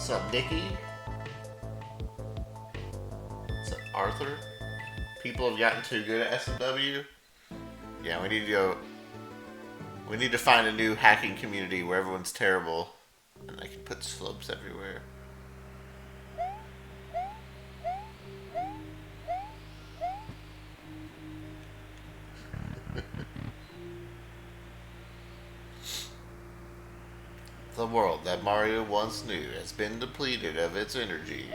What's up, Nikki? What's up, Arthur? People have gotten too good at SMW. Yeah, we need to go. We need to find a new hacking community where everyone's terrible, and I can put slopes everywhere. The world that Mario once knew has been depleted of its energy.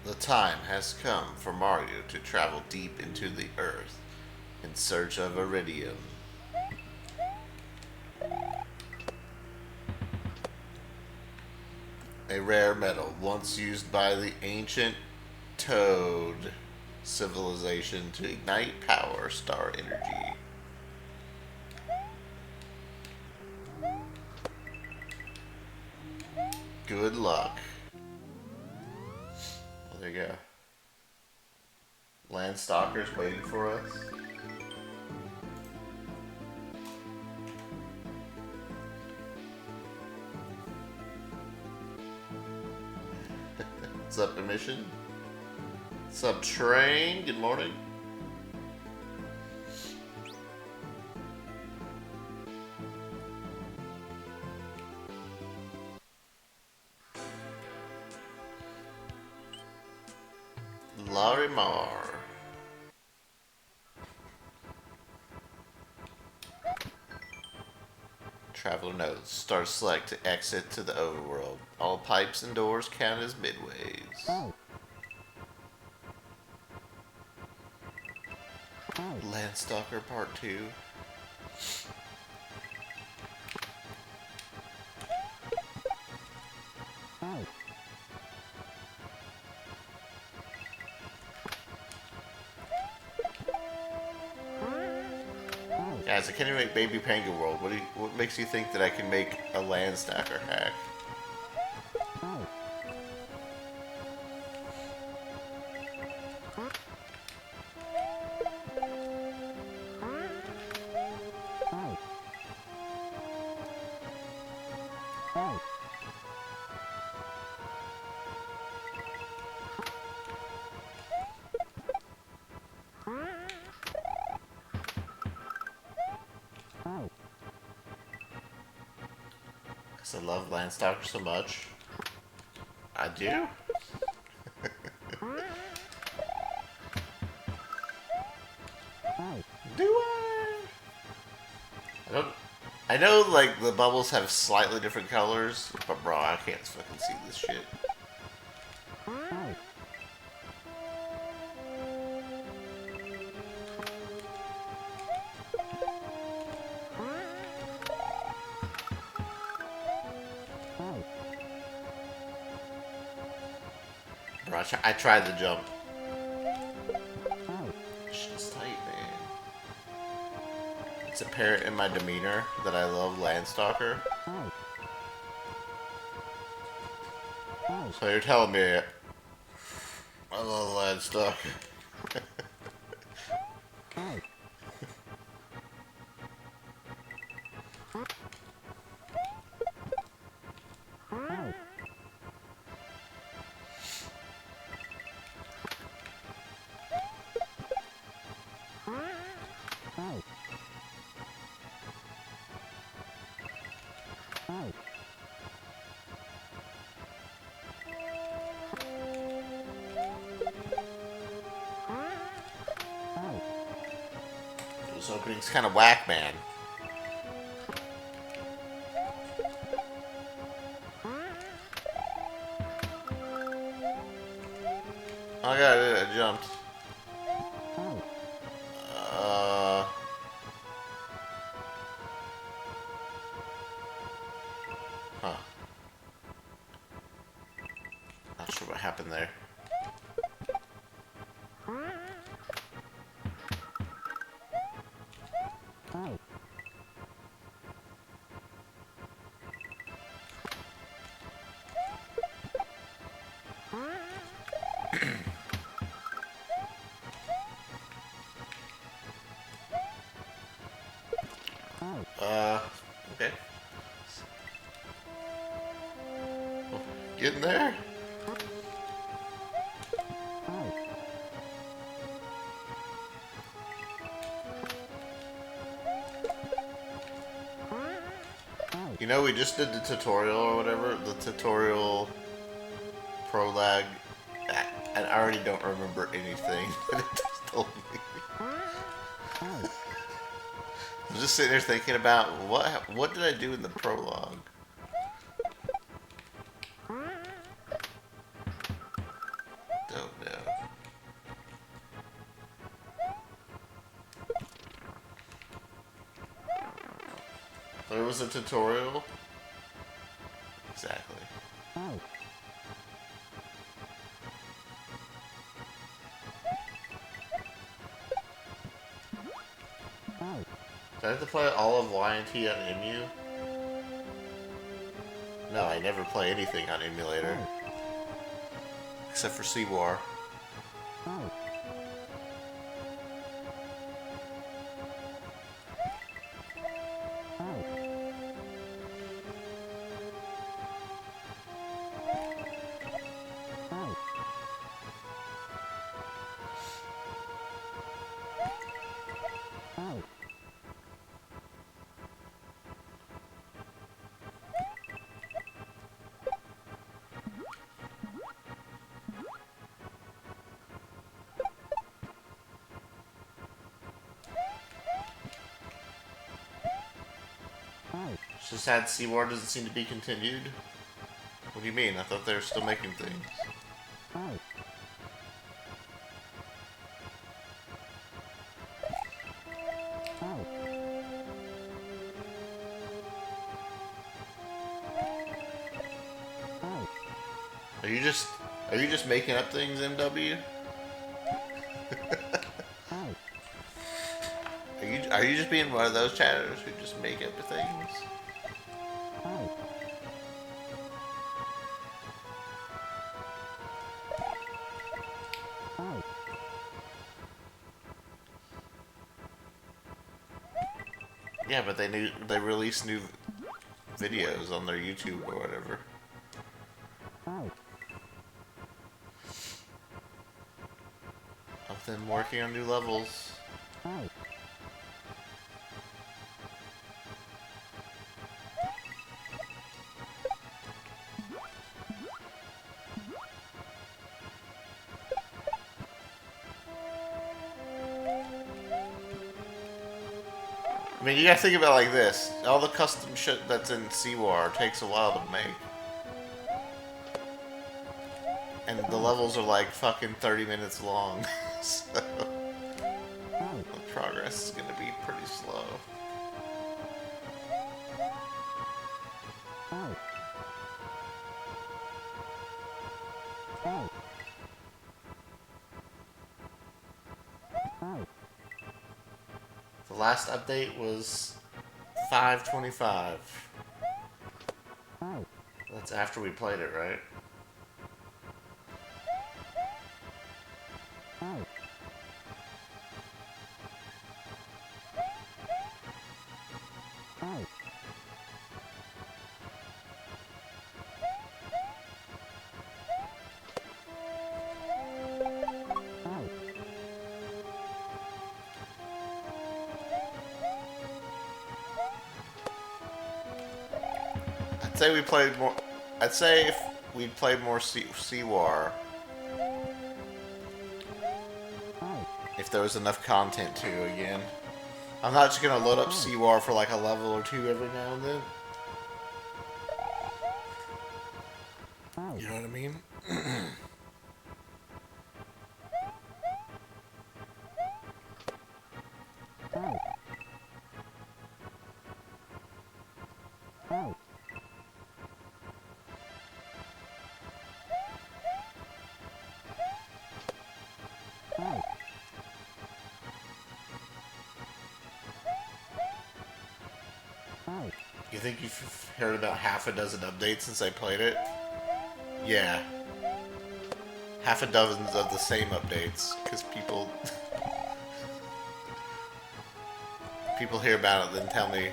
The time has come for Mario to travel deep into the earth in search of Iridium. A rare metal once used by the ancient Toad civilization to ignite power star energy. Good luck. Well, there you go. Landstalkers waiting for us. What's up, Emission? What's up, Train? Good morning. Larimar. Traveler notes. Star select to exit to the overworld. All pipes and doors count as midways. Landstalker Part 2. Guys, I can't even make Baby Penguin World. What makes you think that I can make a Landstacker hack? Because I love Landstalker so much. I do? Do I? I don't... I know, like, the bubbles have slightly different colors, but bro, I can't fucking see this shit. Bro, I tried the jump. Shit's tight, man. It's apparent in my demeanor that I love Landstalker. So you're telling me I love Landstalker. This opening's kind of whack, man. Oh my god, I jumped. Huh. Not sure what happened there. Okay. Getting there? You know, we just did the tutorial or whatever, the tutorial pro lag. I already don't remember anything that it just told me. I'm just sitting there thinking about what did I do in the prologue? Don't know. There was a tutorial? Exactly. Did I have to play all of Y and T on Emu? No, I never play anything on emulator. Except for Seawar. It's just sad Seawar doesn't seem to be continued. What do you mean? I thought they were still making things. Are you just making up things, MW? Are you just being one of those chatters who just make up things? Yeah, but they release new videos on their YouTube or whatever. Of them working on new levels. I mean, you gotta think about it like this. All the custom shit that's in Seawar takes a while to make. And the levels are like fucking 30 minutes long. So the progress is gonna be pretty slow. The last update was 5:25. That's after we played it, right? I'd say we played more. I'd say if we played more Seawar, if there was enough content to again. I'm not just gonna load up Seawar for like a level or two every now and then. You know what I mean? You think you've heard about half a dozen updates since I played it? Yeah. Half a dozen of the same updates, because people hear about it, then tell me.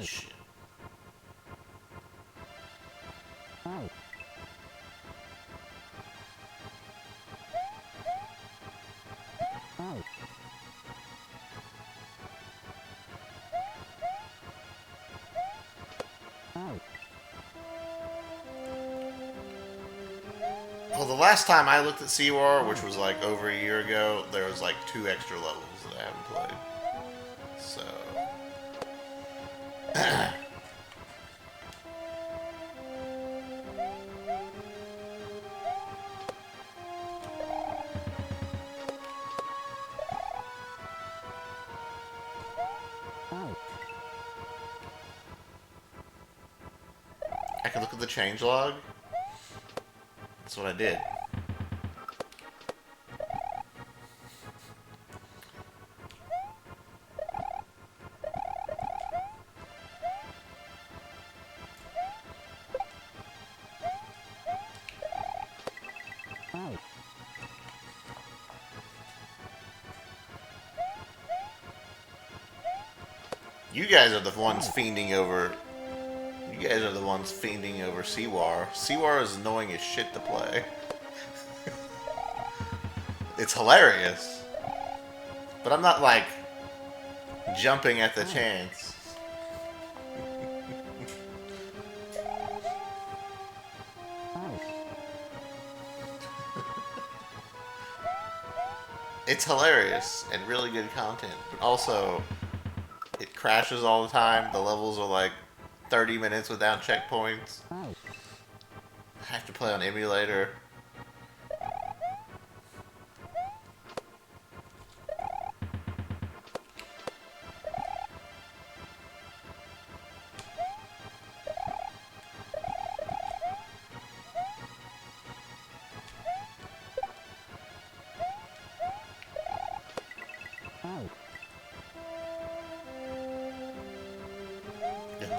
Shit. Well, the last time I looked at SeaWar, which was like over a year ago, there was like 2 extra levels that I haven't played. So... I can look at the changelog. That's what I did. You guys are the ones fiending over. You guys are the ones fiending over SeaWar. SeaWar is annoying as shit to play. It's hilarious, but I'm not like jumping at the chance. It's hilarious and really good content, but also it crashes all the time. The levels are like 30 minutes without checkpoints. I have to play on emulator.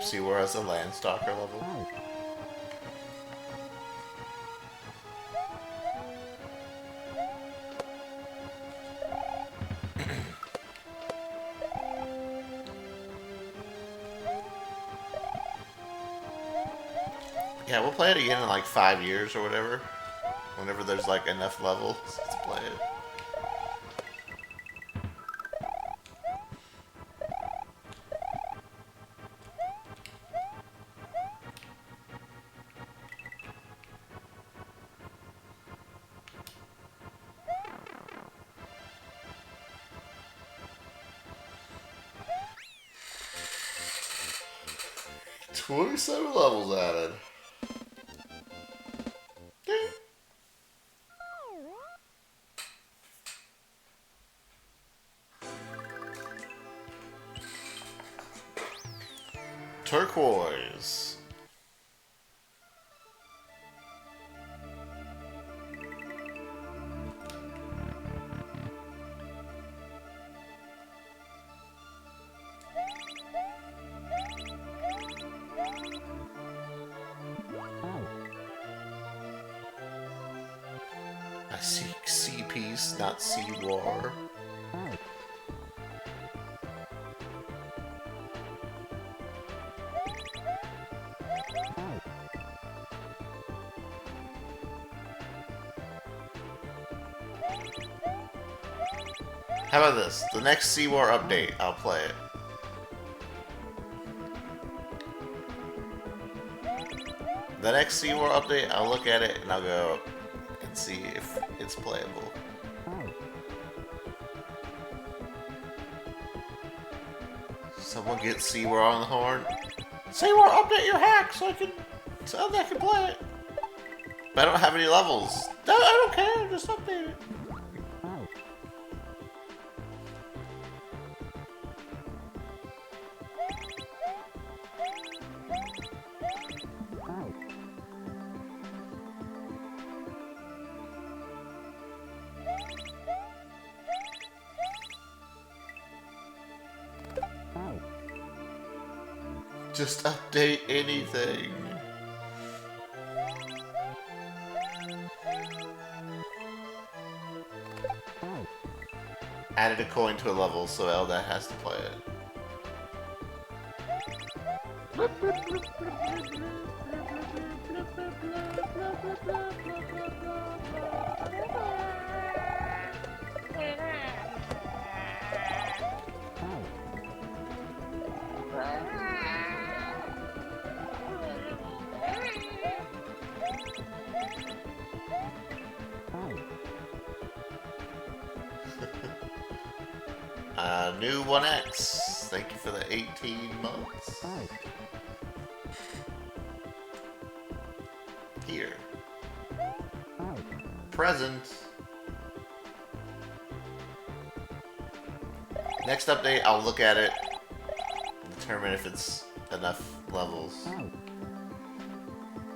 See where it's a Landstalker level. Yeah, we'll play it again in like 5 years or whatever. Whenever there's like enough levels to play it. $27 levels added. Turquoise. I see sea peace, not sea war. How about this? The next Sea War update, I'll play it. The next Sea War update, I'll look at it and I'll go and see if it's playable. Someone get Sea War on the horn. Sea War, update your hack so I can play it. But I don't have any levels. No, I don't care. Just update it. Just update anything. Added a coin to a level, so Elda has to play it. New 1X. Thank you for the 18 months. Here. Present. Next update, I'll look at it, determine if it's enough levels.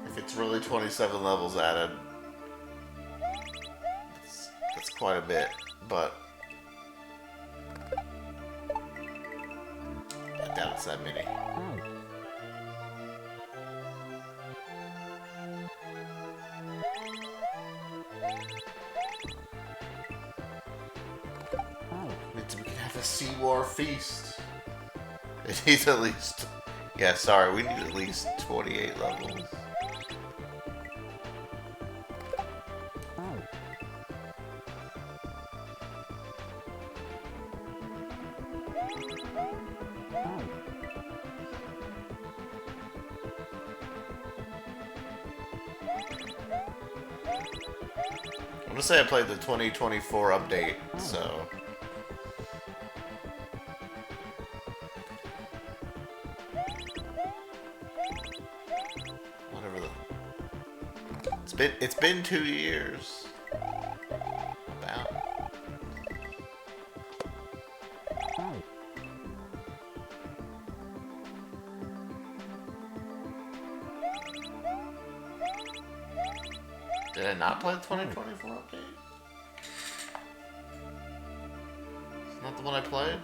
If it's really 27 levels added, that's quite a bit, but I doubt it's that many. We can have a Sea War feast. It needs at least... Yeah, sorry, we need at least 28 levels. I'm gonna say I played the 2024 update, so... Whatever the... It's been 2 years. About. Did I not play the 2024 update? It's not the one I played?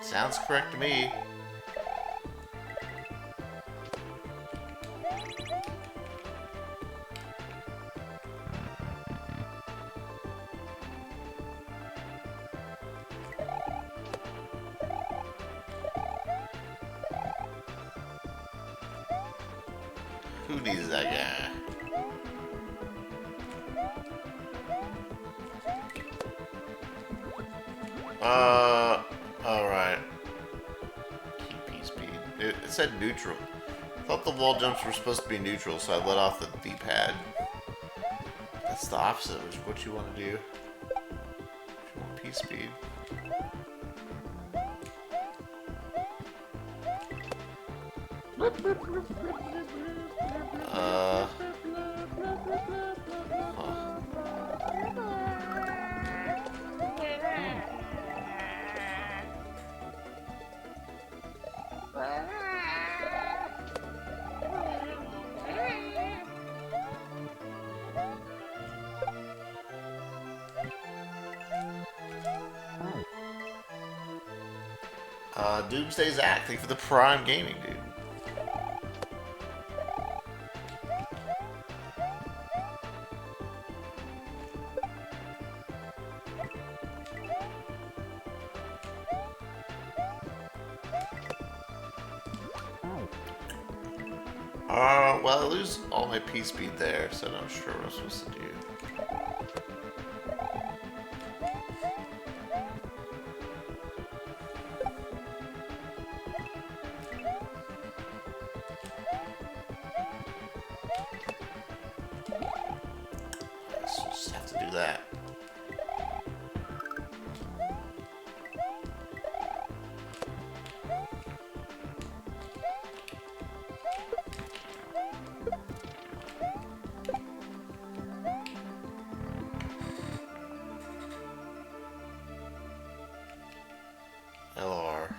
Sounds correct to me. Who needs that guy? Alright. Keep P-speed. It said neutral. I thought the wall jumps were supposed to be neutral, so I let off the D-pad. That's the opposite of what you want to do. You want P-speed. Doomsday Zach, thank you for the Prime Gaming, dude. Well, I lose all my P-speed there, so I'm not sure what I'm supposed to do. Just have to do that. LR.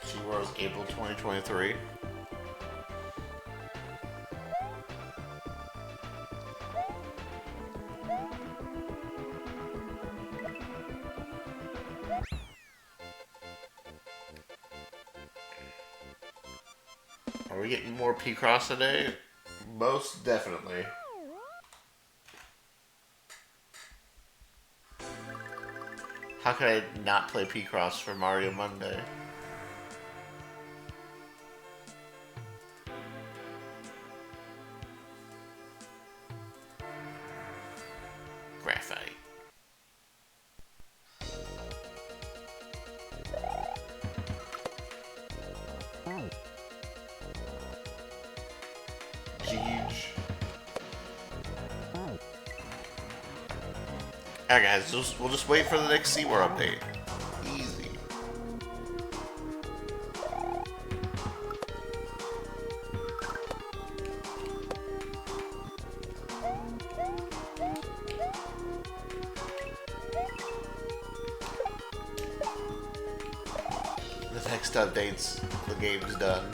She was April 2023. Are we getting more P-Cross today? Most definitely. How could I not play P-Cross for Mario Monday? Graphite. Jeej. Alright guys, we'll just wait for the next Seymour update. Easy. The next update's the game's done.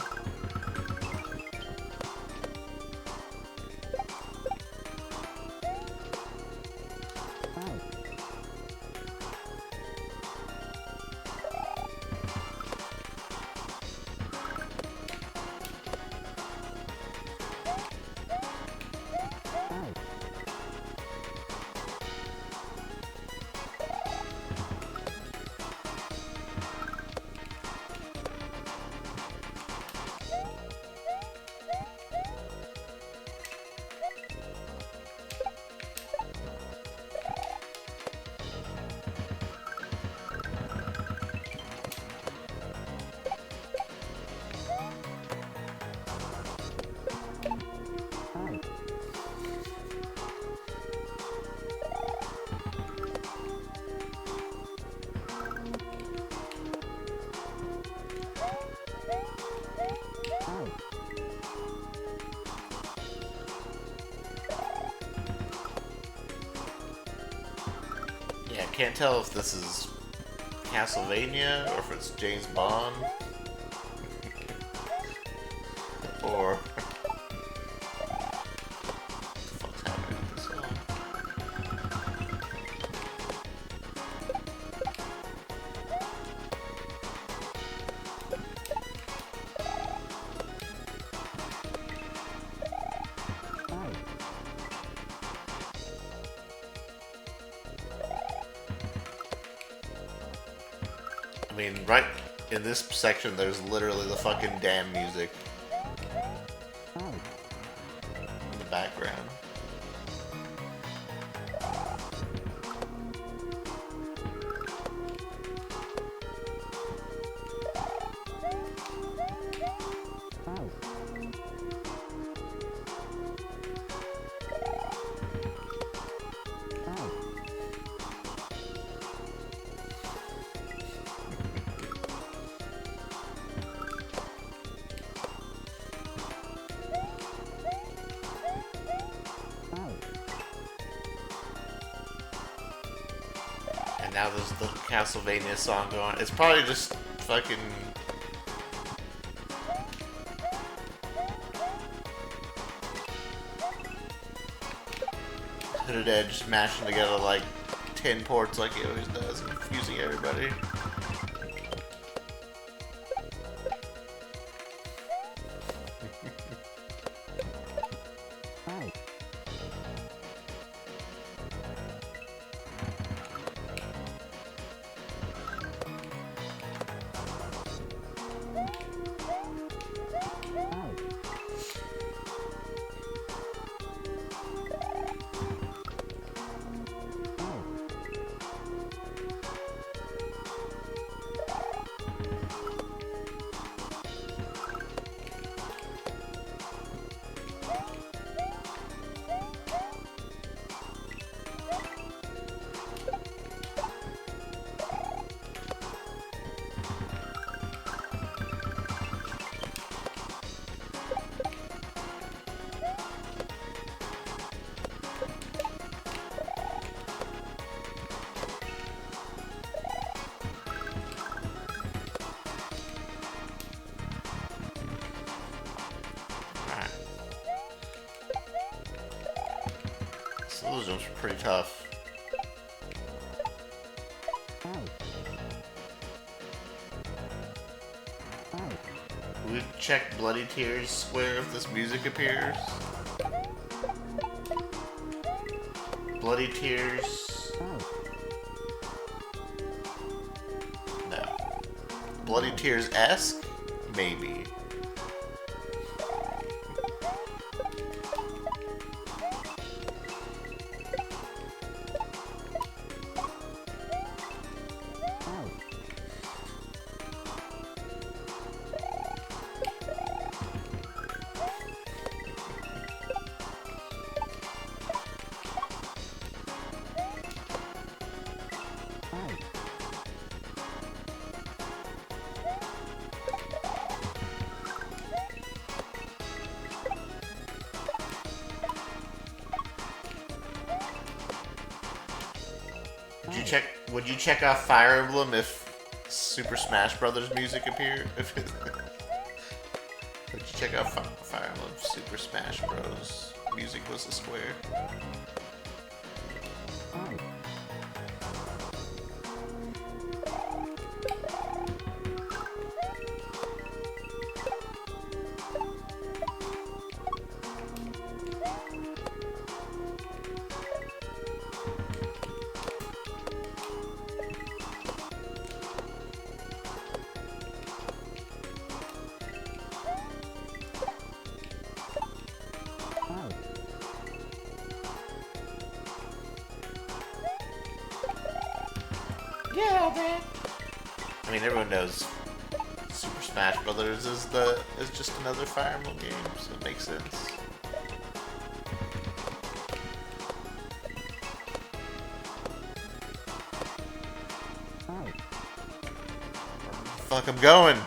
Yeah, I can't tell if this is Castlevania or if it's James Bond or what the fuck's happening with this song? I mean, right in this section, there's literally the fucking damn music in the background. And now there's the Castlevania song going. It's probably just fucking Hooded Edge mashing together like 10 ports like he always does, and confusing everybody. Those jumps are pretty tough. check Bloody Tears square if this music appears? Bloody Tears. No. Bloody Tears-esque? Maybe. Would you check off Fire Emblem if Super Smash Brothers music appeared? Would you check out Fire Emblem if Super Smash Bros. Music was a square? Yeah, man. I mean, everyone knows Super Smash Brothers is just another Fire Emblem game, so it makes sense. Fuck, I'm going.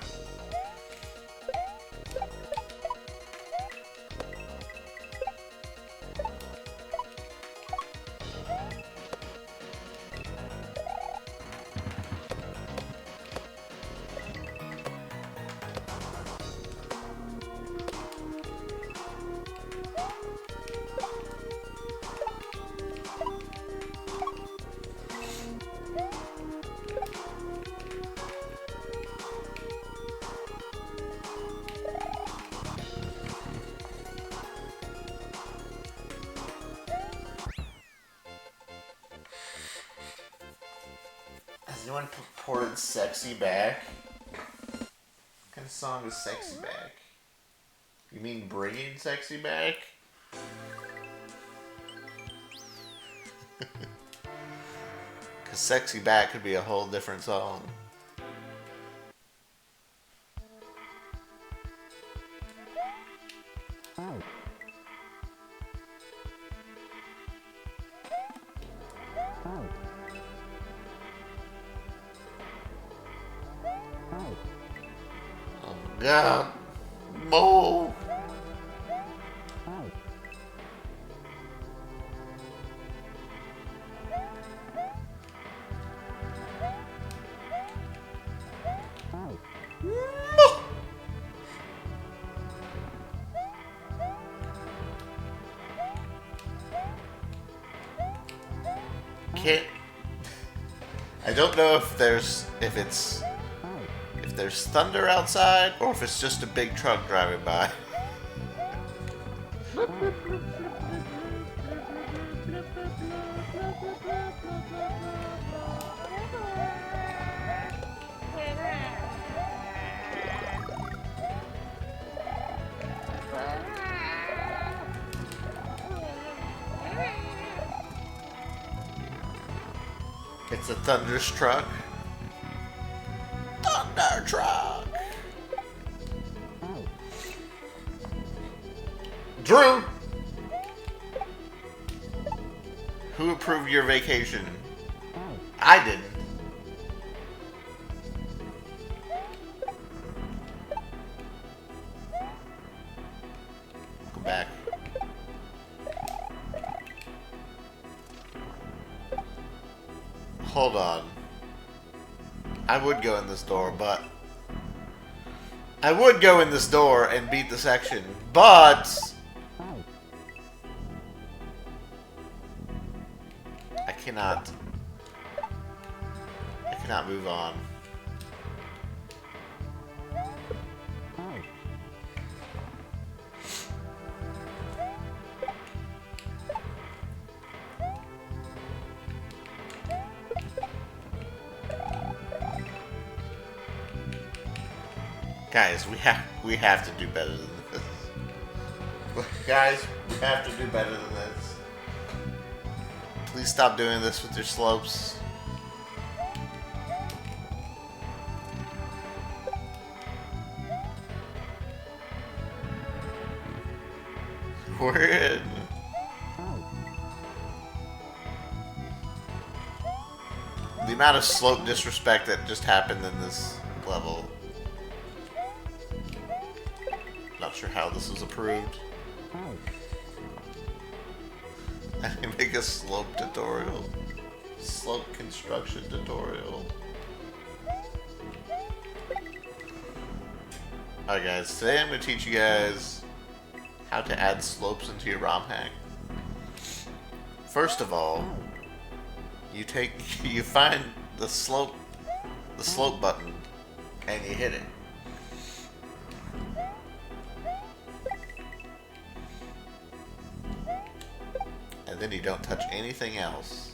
Has anyone ported Sexy back? What kind of song is Sexy back? You mean bringing Sexy back? Because Sexy back could be a whole different song. Oh God, Mo. Can't. I don't know if there's thunder outside or if it's just a big truck driving by. It's a thunderous truck. Thunder truck. Drew! Who approved your vacation? I didn't. Go back. Hold on. I would go in this door, but... I would go in this door and beat the section, but... I cannot move on. Guys, we have to do better than this. Guys, we have to do better than this. Please stop doing this with your slopes. We're in. The amount of slope disrespect that just happened in this level. Not sure how this was approved. I can make a slope tutorial. Slope construction tutorial. Alright guys, today I'm going to teach you guys how to add slopes into your ROM hack. First of all, you find the slope button and you hit it. And then you don't touch anything else.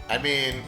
I mean,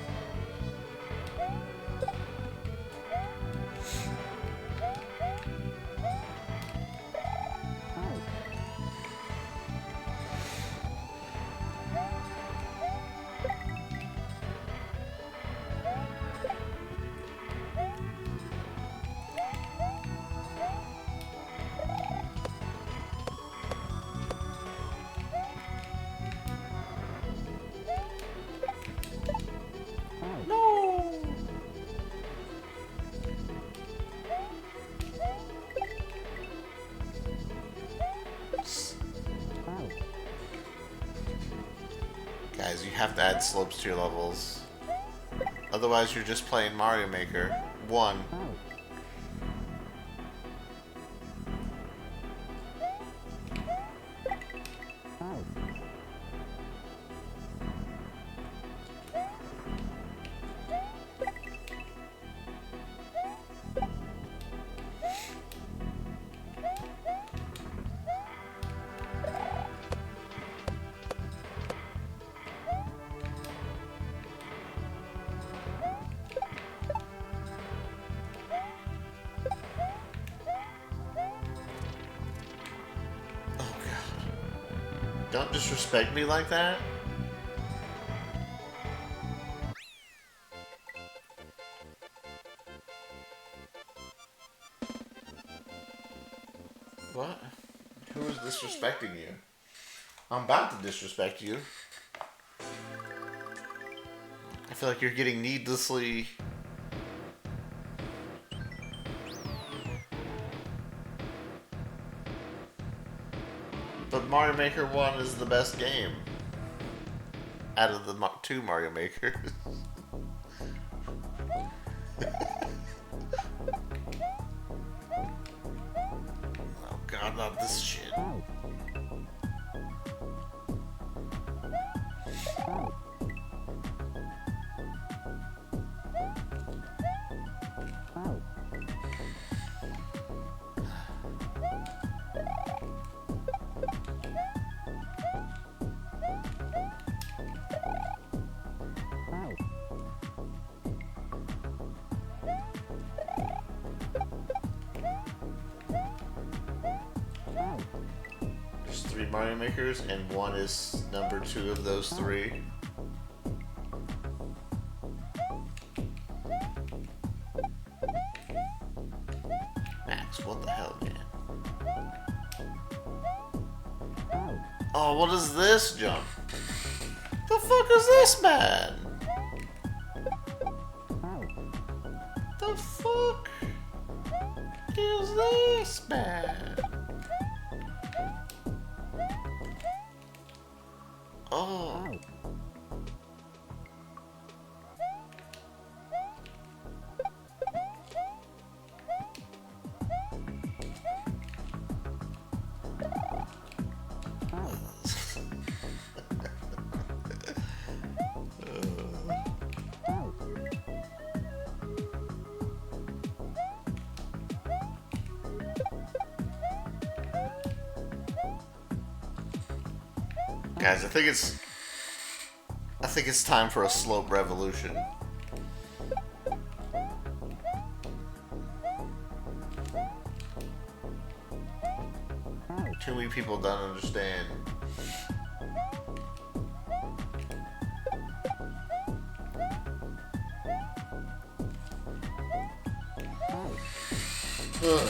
guys, you have to add slopes to your levels. Otherwise, you're just playing Mario Maker 1. Don't disrespect me like that. What? Who is disrespecting you? I'm about to disrespect you. I feel like you're getting needlessly... But Mario Maker 1 is the best game out of the two Mario Makers. Oh god, not this shit. There's 3 Mario Makers, and 1 is number 2 of those 3. Max, what the hell, man? Oh, what is this jump? The fuck is this, man? The fuck is this, man? Oh. Guys, I think it's time for a slope revolution. Too many people don't understand. Ugh.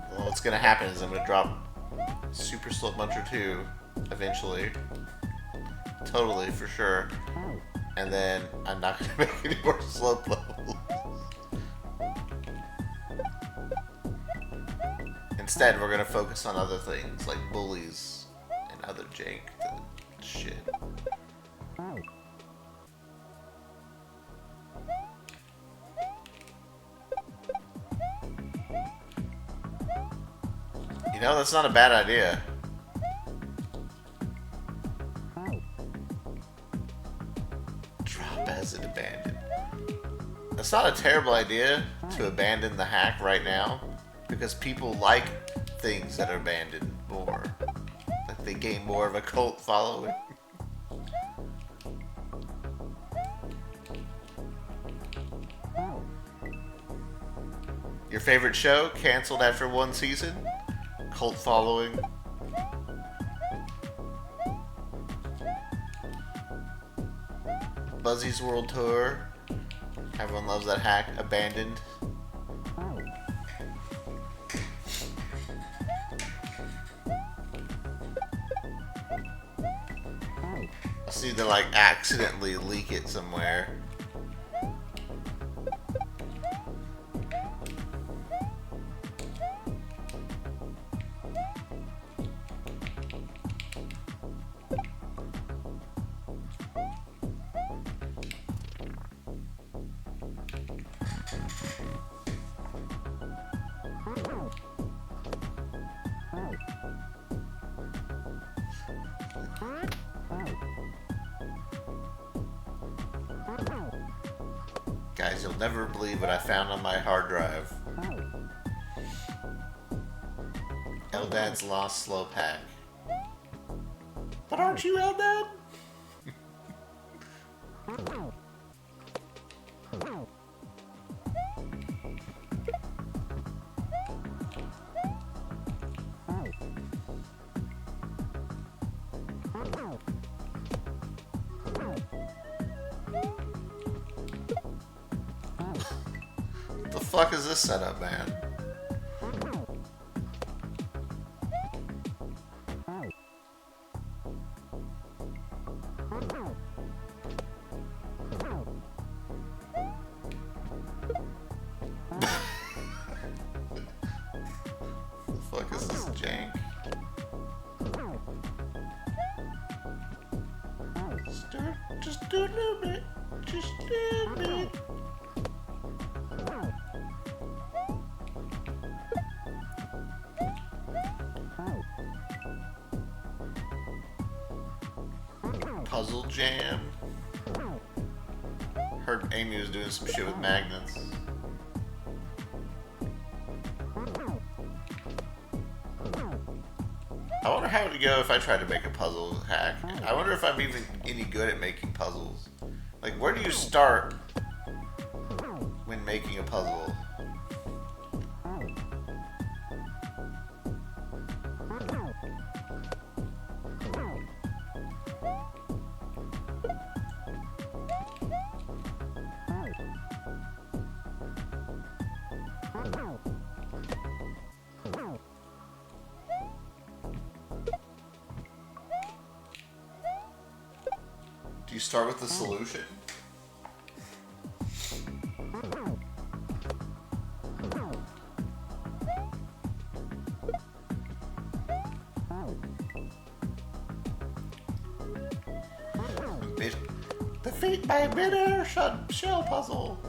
Well, what's gonna happen is I'm gonna drop Super Slope Muncher 2 eventually. Totally, for sure. And then I'm not gonna make any more slope levels. Instead, we're gonna focus on other things like bullies and other jank shit. You know, that's not a bad idea. Drop as an abandoned. That's not a terrible idea to abandon the hack right now, because people like things that are abandoned more. Like they gain more of a cult following. Your favorite show canceled after one season? Cult following. Buzzy's World Tour. Everyone loves that hack. Abandoned. I see they like accidentally leak it somewhere. Guys, you'll never believe what I found on my hard drive. Eldad's Lost Slope Hack. But aren't you Eldad? What the fuck is this setup, man? The fuck is this jank? Just do a little bit. Just do a bit. Puzzle Jam. Heard Amy was doing some shit with magnets. I wonder how it would go if I tried to make a puzzle hack. I wonder if I'm even any good at making puzzles. Like, where do you start when making a puzzle? Do you start with the solution? defeat my mid-air shell puzzle.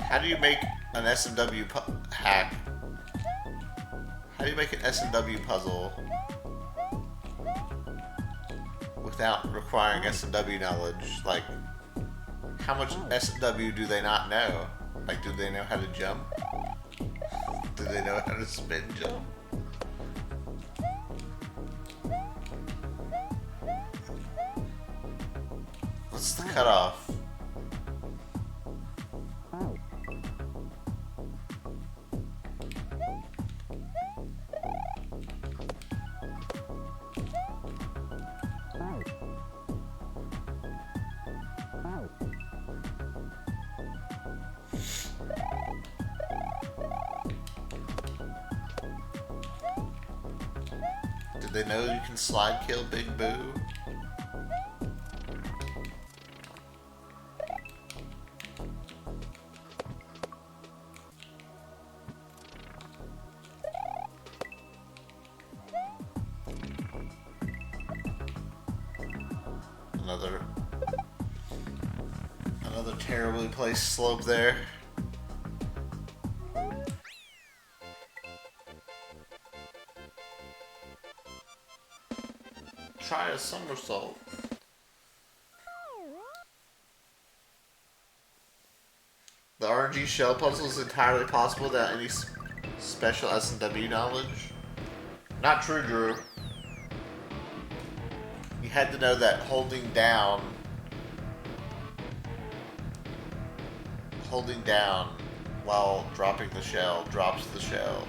How do you make an S&W hack? How do you make an S&W puzzle without requiring S&W knowledge? Like, how much S&W do they not know? Like, do they know how to jump? Do they know how to spin jump? What's the cutoff? Did they know you can slide kill Big Boo? Another terribly placed slope there. Try a somersault. The RNG shell puzzle is entirely possible without any special S&W knowledge. Not true, Drew. You had to know that holding down while dropping the shell drops the shell.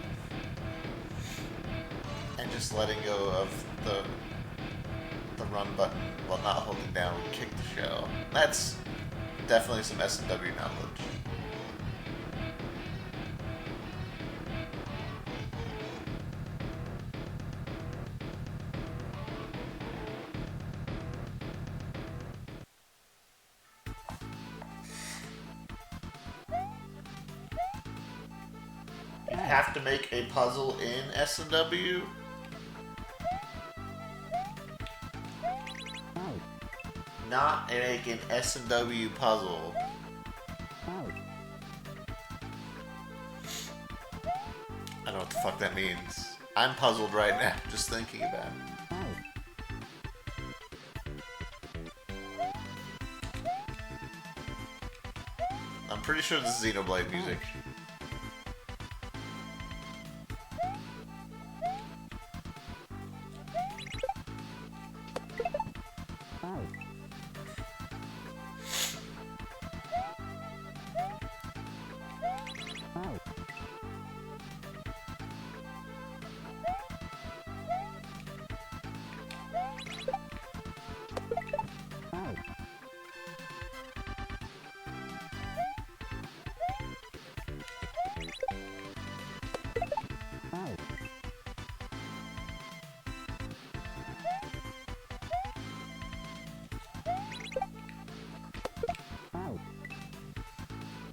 And just letting go of the run button while not holding down would kick the shell. That's definitely some S&W knowledge. You have to make a puzzle in S&W? Not make an S&W puzzle. I don't know what the fuck that means. I'm puzzled right now, just thinking about it. I'm pretty sure this is Xenoblade music.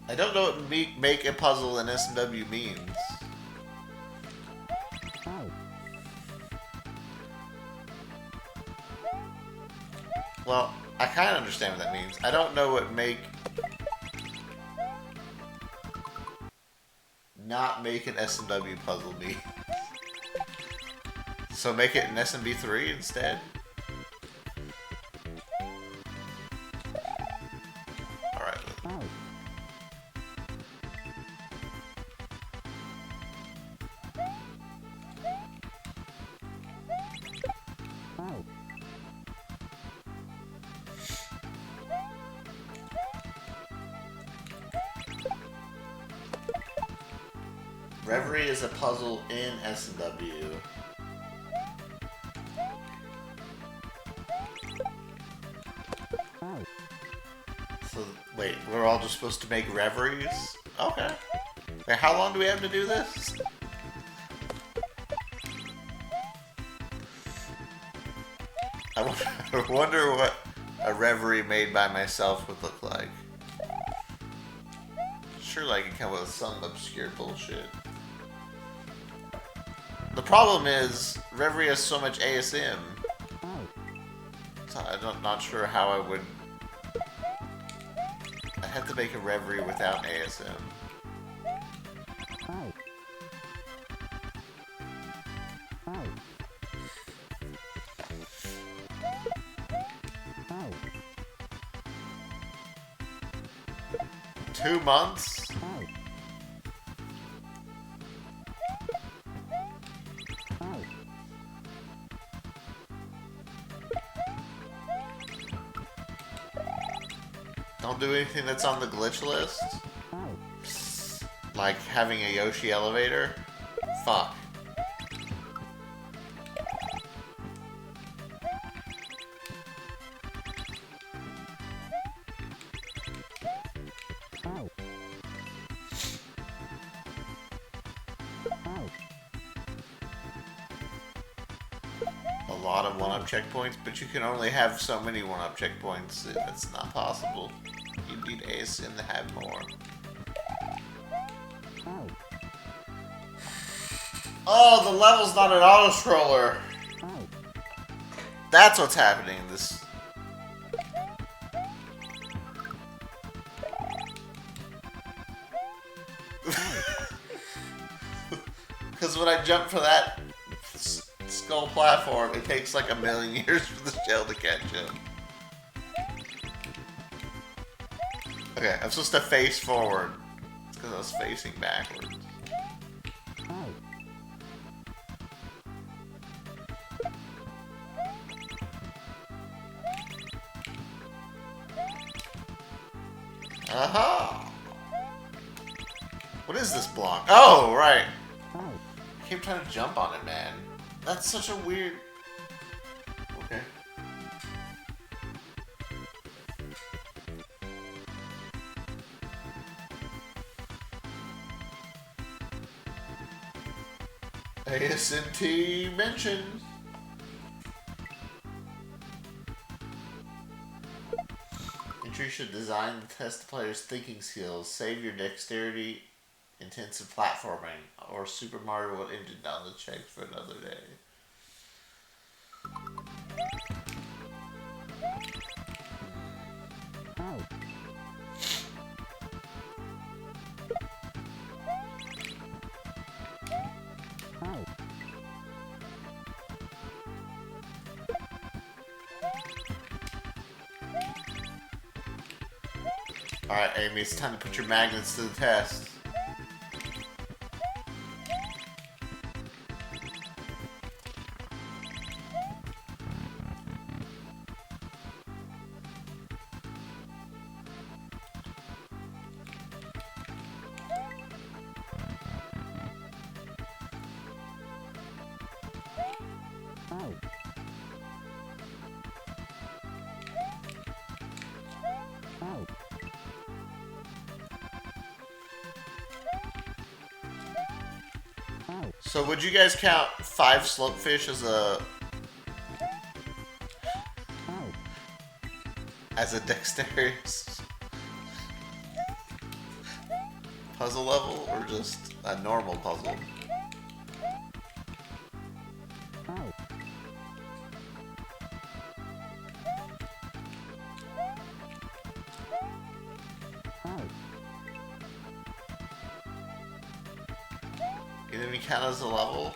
I don't know what make a puzzle in S&W means. Well, I kind of understand what that means. I don't know what not make an S&W puzzle means. So make it an SMB3 instead? Alright. Reverie is a puzzle in S&W. So, wait, we're all just supposed to make reveries? Okay. Wait, how long do we have to do this? I wonder what a reverie made by myself would look like. Surely I can come up with some obscure bullshit. The problem is, Reverie has so much ASM. So I'm not sure how I would... I'd have to make a Reverie without ASM. Two months? Don't do anything that's on the glitch list? Like having a Yoshi elevator? Fuck. A lot of one-up checkpoints, but you can only have so many one-up checkpoints. That's not possible. You need ASM to have more. Oh, the level's not an auto-scroller. That's what's happening. This. Because when I jump for that skull platform, it takes like 1,000,000 years for the shell to catch up. Okay, I'm supposed to face forward. It's because I was facing backwards. Aha! What is this block? Oh, right. I keep trying to jump on it, man. That's such a weird... Okay. ASMT mentioned. You should design to test the player's thinking skills, save your dexterity, intensive platforming, or Super Mario will engine down the checks for another day. Alright, Amy, it's time to put your magnets to the test. So would you guys count 5 slopefish as a dexterous puzzle level, or just a normal puzzle? Can we count as a level?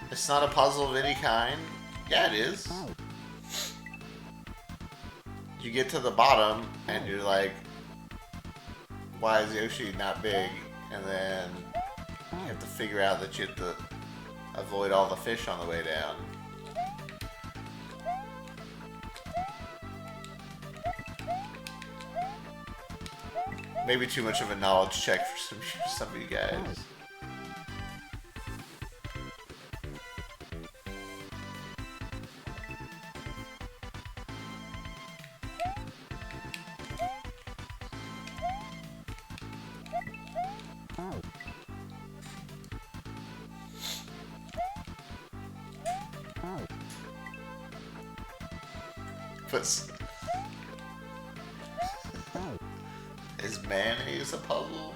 It's not a puzzle of any kind? Yeah, it is. You get to the bottom, and you're like, why is Yoshi not big? And then you have to figure out that you have to avoid all the fish on the way down. Maybe too much of a knowledge check for some of you guys. But is mayonnaise a puzzle?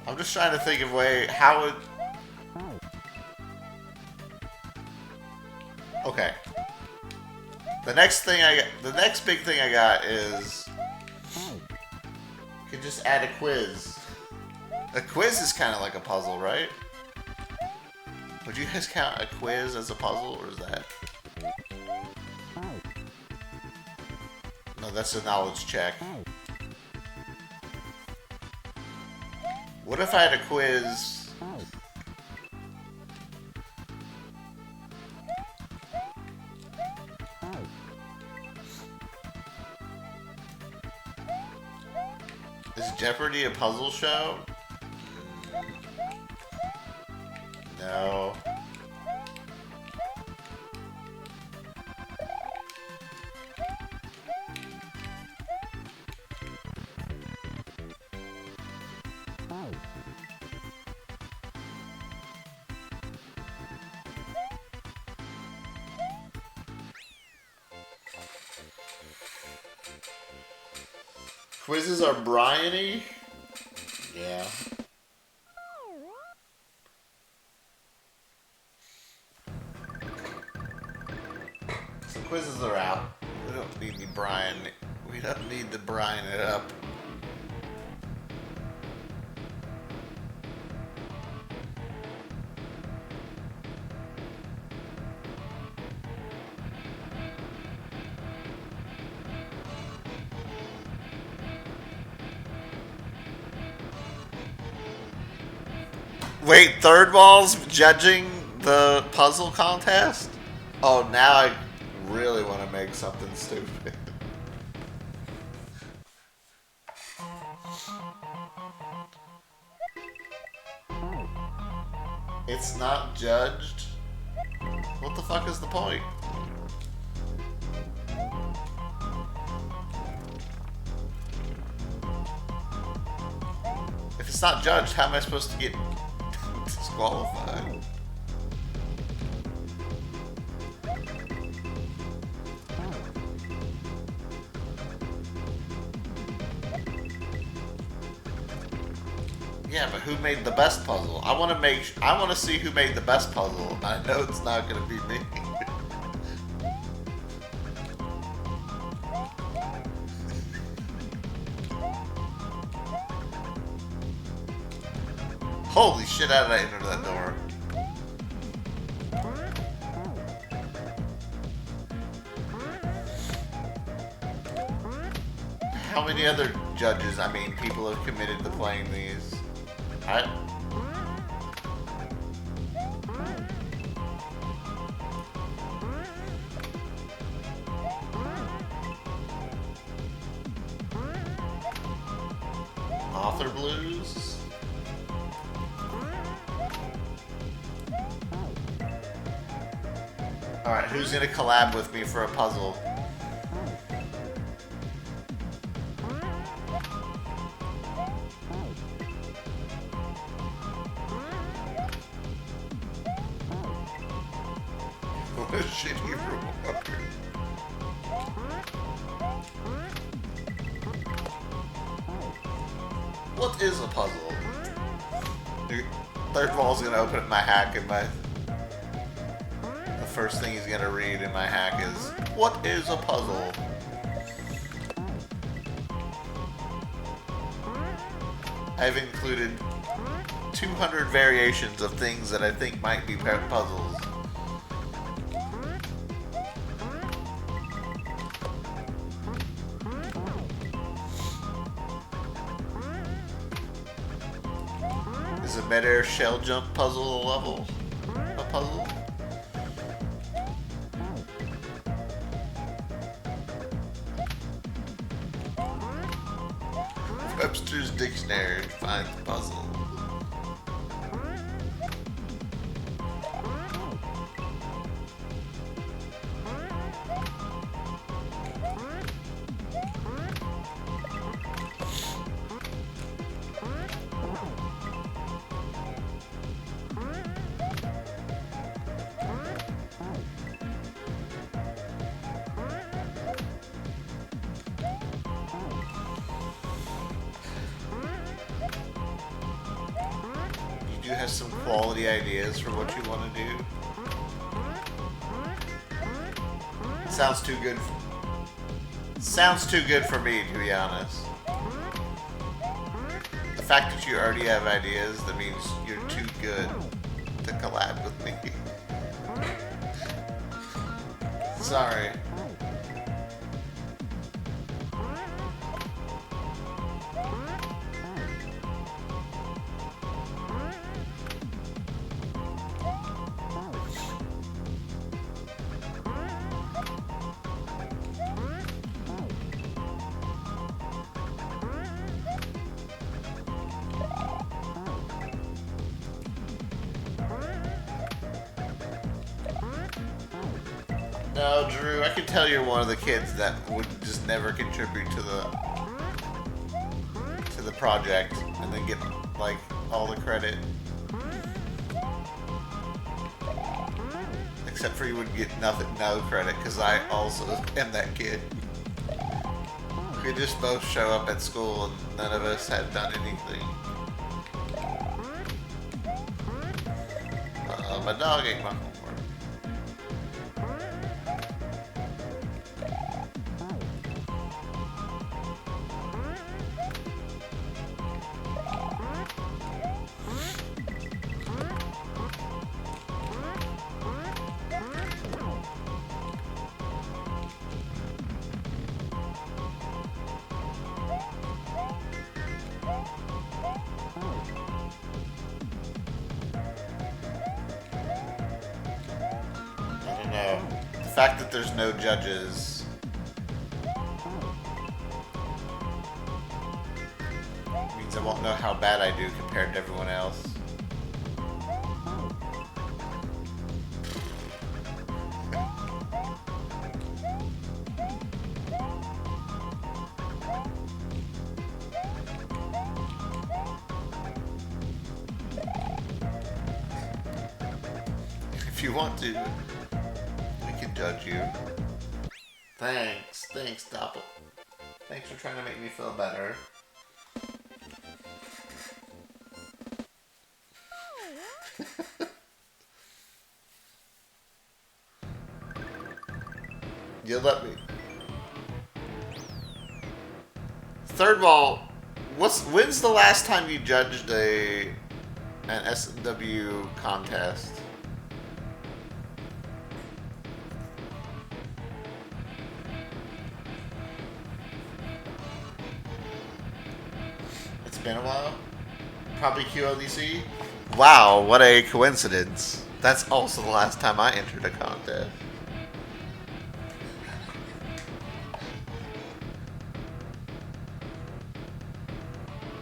I'm just trying to think of a way, how would... Okay. The next big thing I got is... You can just add a quiz. A quiz is kind of like a puzzle, right? Would you guys count a quiz as a puzzle, or is that... No, that's a knowledge check. What if I had a quiz? Is Jeopardy a puzzle show? No. Quizzes are Brian-y? Yeah. So quizzes are out. We don't need Brian. We don't need to Brian it up. Wait, Third Wall's judging the puzzle contest? Oh, now I really want to make something stupid. It's not judged? What the fuck is the point? If it's not judged, how am I supposed to get disqualified? Yeah, but who made the best puzzle? I want to see who made the best puzzle. I know it's not going to be me. Holy shit, how did I enter that door? How many other judges, people have committed to playing these? Author Blues? Alright, who's gonna collab with me for a puzzle? What a shitty reward. What is a puzzle? Third Wall's gonna open up my hack and the first thing he's gonna read in my hack is, what is a puzzle? I've included 200 variations of things that I think might be puzzles. Is a mid-air shell jump puzzle level a puzzle? find the puzzle. You have some quality ideas for what you want to do. Sounds too good. Sounds too good for me, to be honest. The fact that you already have ideas, that means you're too good to collab with me. Sorry. No, Drew, I can tell you're one of the kids that would just never contribute to the project and then get like all the credit. Except for you would get no credit, because I also am that kid. We just both show up at school and none of us had done anything. My dog ate my homework. No. The fact that there's no judges means I won't know how bad I do compared to everyone else. If you want to, judge you. Thanks, Doppel. Thanks for trying to make me feel better. You let me. Third of all, when's the last time you judged an SMW contest? Been a while? Probably QLDC? Wow, what a coincidence. That's also the last time I entered a contest.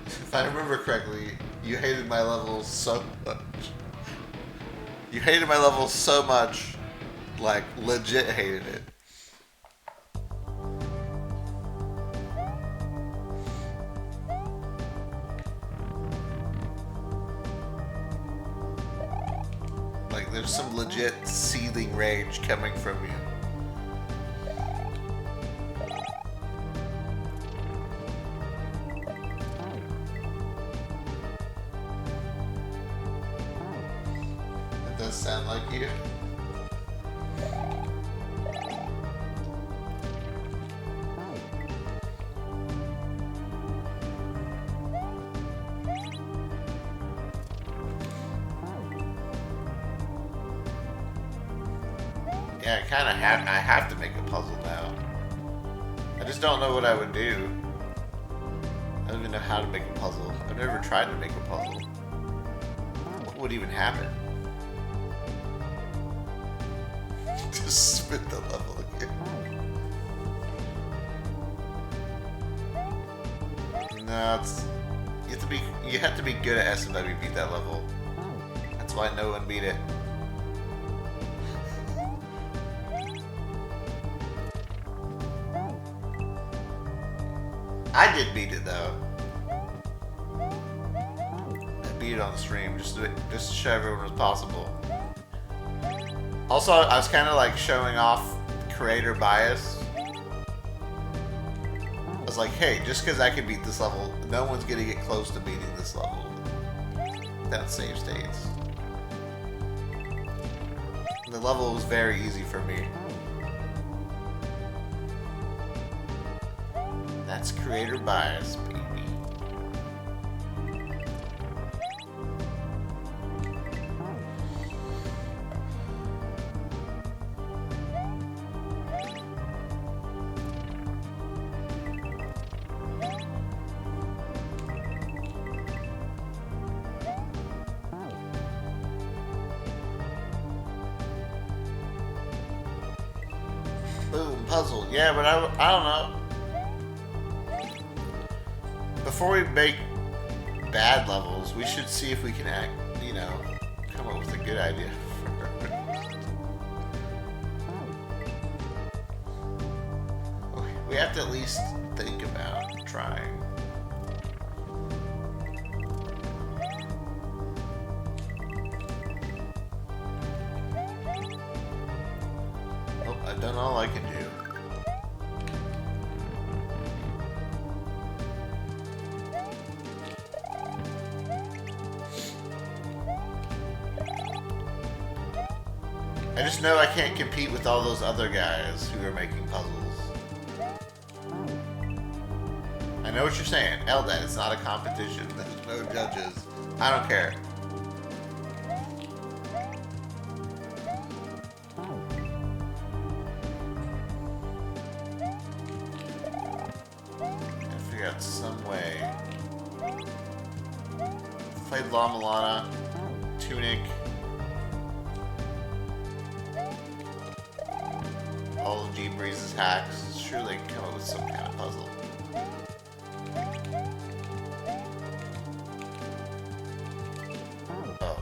If I remember correctly, you hated my level so much. You hated my level so much, like legit hated it. There's some legit seething rage coming from you. It does sound like you. Yeah, I have to make a puzzle now. I just don't know what I would do. I don't even know how to make a puzzle. I've never tried to make a puzzle. What would even happen? Just spit the level again. No, You have to be good at SMW to beat that level. That's why no one beat it. I did beat it though. I beat it on the stream just to show everyone it was possible. Also, I was kind of like showing off creator bias. I was like, hey, just because I can beat this level, no one's gonna get close to beating this level without save states. And the level was very easy for me. That's creator bias, baby. Boom, puzzle. Yeah, but I don't know. Before we make bad levels, we should see if we can come up with a good idea first. We have to at least think about trying. Oh, I've done all I can do. I just know I can't compete with all those other guys who are making puzzles. I know what you're saying. Eldad, it's not a competition. There's no judges. I don't care. Gotta figure out some way. Played La Milana, Tunic. All of G Breeze's hacks. Sure, they can come up with some kind of puzzle. Oh.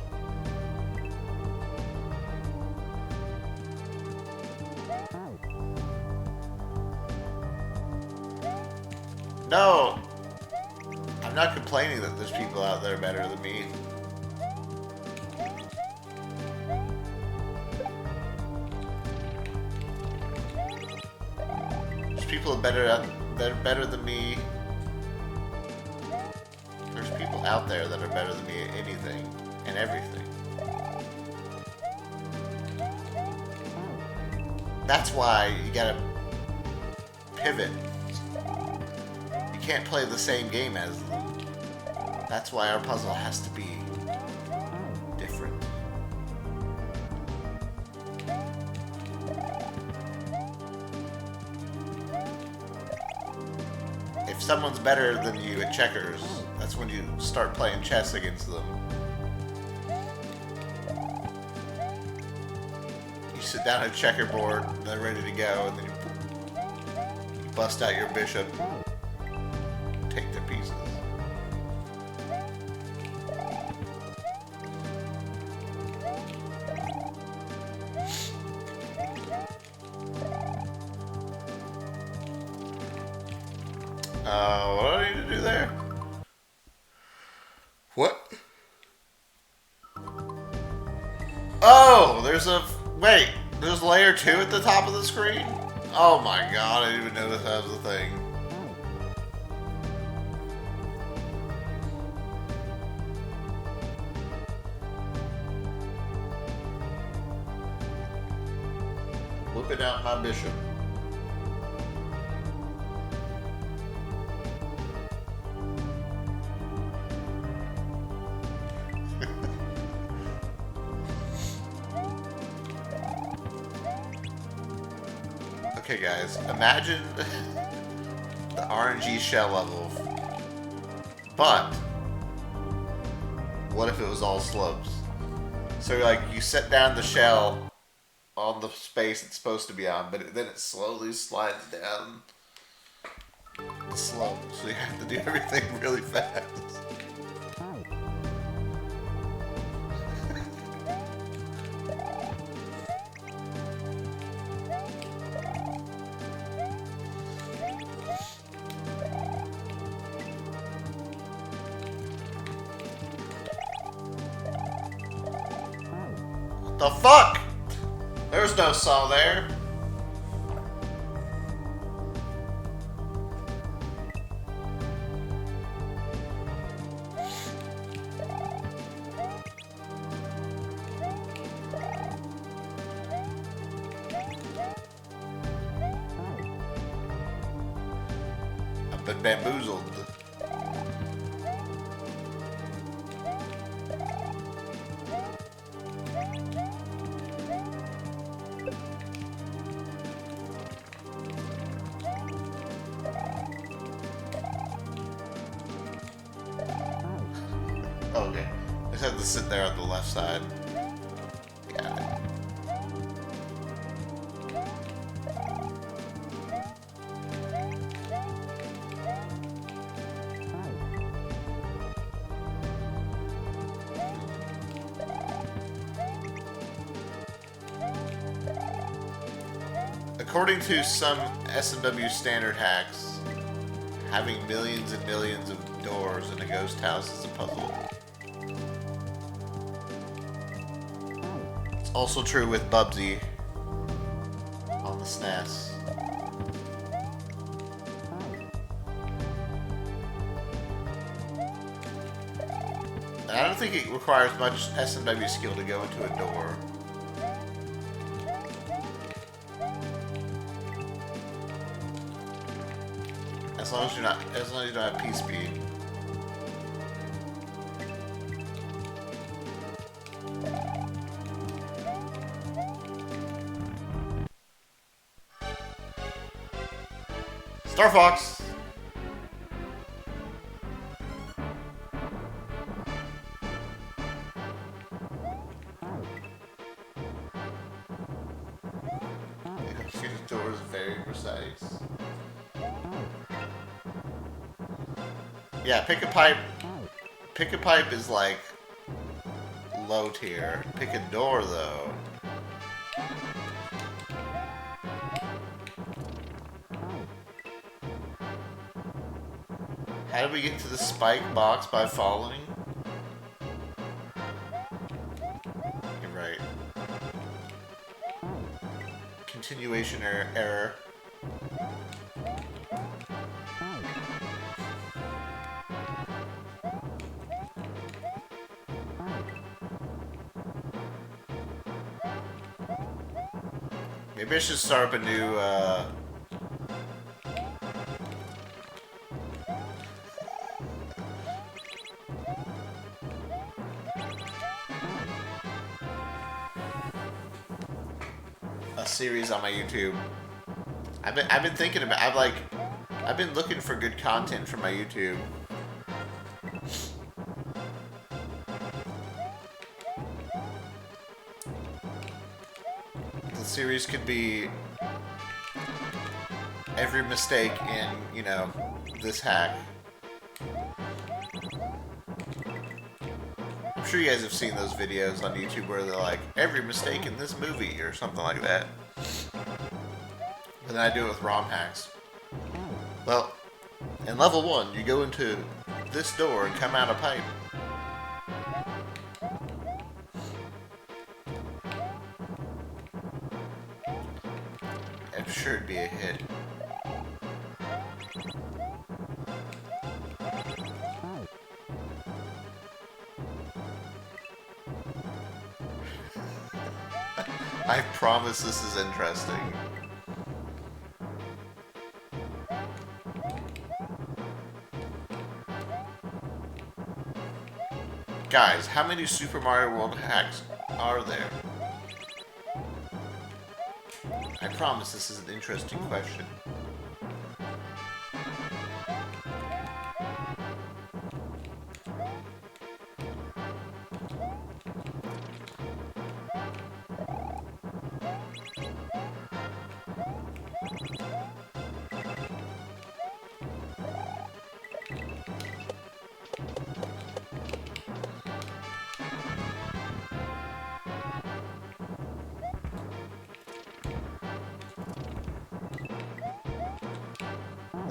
No! I'm not complaining that there's people out there better than me. People that are better than me. There's people out there that are better than me at anything and everything. That's why you gotta pivot. You can't play the same game as them. That's why our puzzle has to be different. If someone's better than you at checkers, that's when you start playing chess against them. You sit down at a checkerboard, and they're ready to go, and then you bust out your bishop, take their pieces. What do I need to do there? What? Oh, wait, there's layer 2 at the top of the screen? Oh my god, I didn't even notice that was a thing. Whipping out my bishop. Okay guys, imagine the RNG shell level, but what if it was all slopes? So like you set down the shell on the space it's supposed to be on, but then it slowly slides down the slope, so you have to do everything really fast. The fuck? There's no saw there. I've been bamboozled. Okay. I just have to sit there on the left side. Got it. According to some S&W standard hacks, having millions and millions of doors in a ghost house is a puzzle. It's also true with Bubsy on the SNES. And I don't think it requires much S&W skill to go into a door. As long as you don't have P-speed. Star Fox! The door is very precise. Yeah, pick a pipe. Pick a pipe is like low tier. Pick a door though. How did we get to the spike box by following? You're right. Continuation error. Maybe I should start up a new, a series on my YouTube. I've been thinking about. I've been looking for good content for my YouTube. The series could be every mistake in, you know, this hack. I'm sure you guys have seen those videos on YouTube where they're like, every mistake in this movie, or something like that. And then I do it with ROM hacks. Well, in level 1, you go into this door and come out a pipe. I'm sure it'd be a hit. I promise this is interesting. Guys, how many Super Mario World hacks are there? I promise this is an interesting question.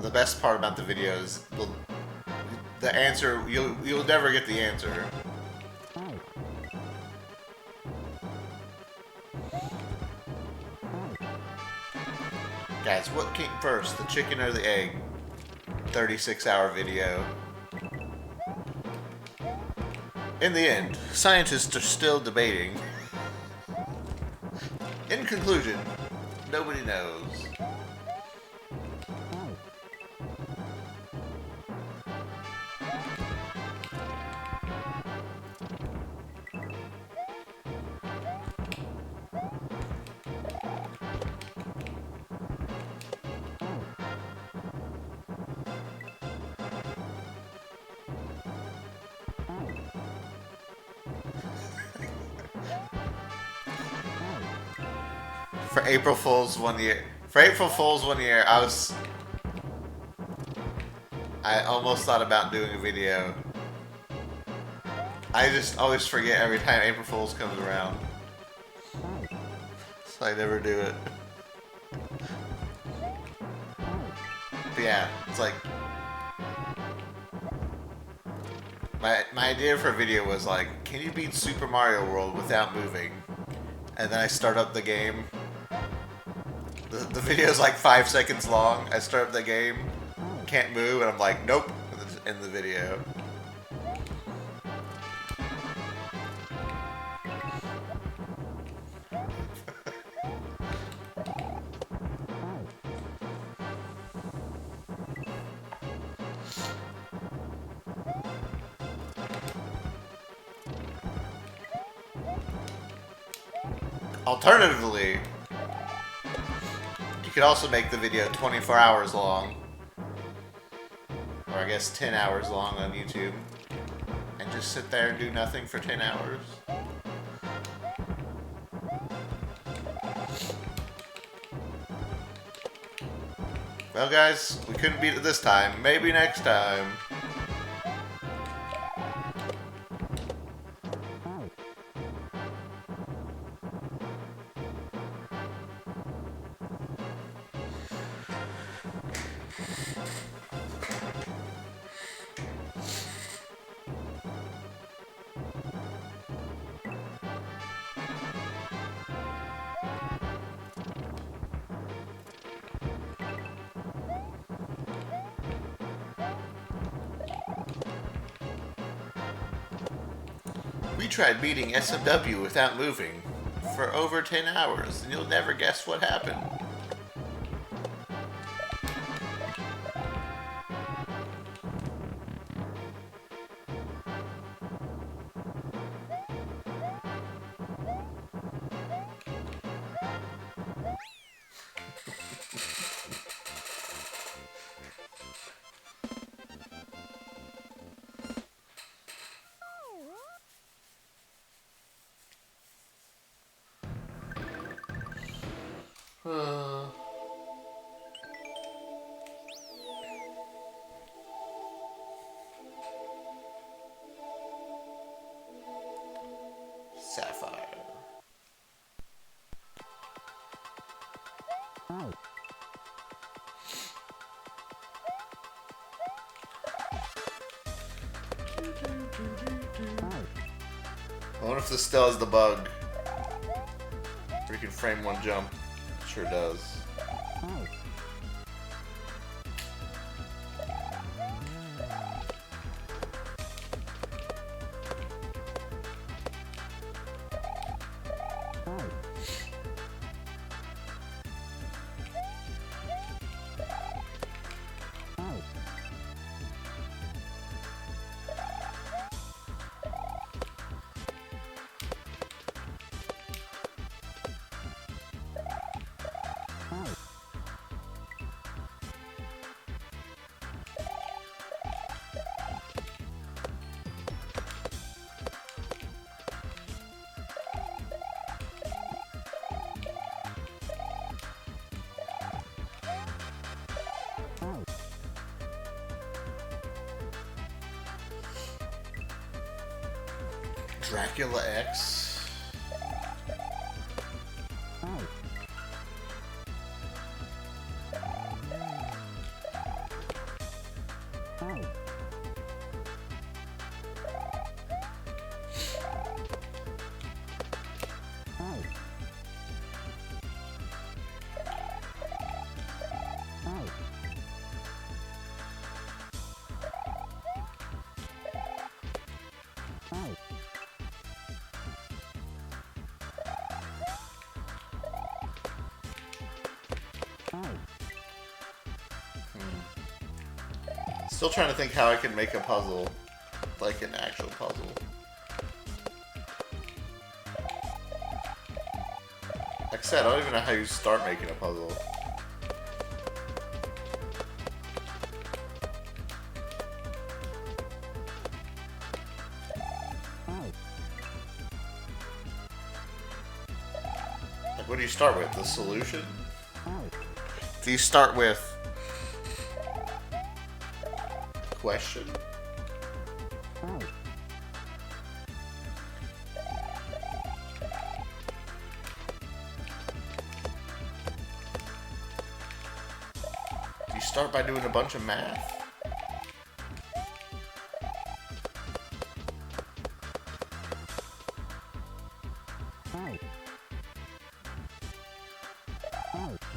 The best part about the video is the answer. You'll never get the answer. Guys, what came first, the chicken or the egg? 36-hour video. In the end, scientists are still debating. In conclusion, nobody knows. For April Fool's 1 year. For April Fool's 1 year, I almost thought about doing a video. I just always forget every time April Fool's comes around. So I never do it. But yeah, it's like... My idea for a video was like, can you beat Super Mario World without moving? And then I start up the game. The video is like 5 seconds long. I start up the game, can't move, and I'm like, nope, in the video. Alternatively, you could also make the video 24 hours long, or I guess 10 hours long on YouTube, and just sit there and do nothing for 10 hours. Well guys, we couldn't beat it this time. Maybe next time. We tried beating SMW without moving for over 10 hours, and you'll never guess what happened. Sapphire. I wonder if this still has the bug. Where you can frame one jump. Sure does. Dracula X. Still trying to think how I can make a puzzle, like an actual puzzle. Like I said, I don't even know how you start making a puzzle. Like, what do you start with? The solution? Do you start with question? Do you start by doing a bunch of math?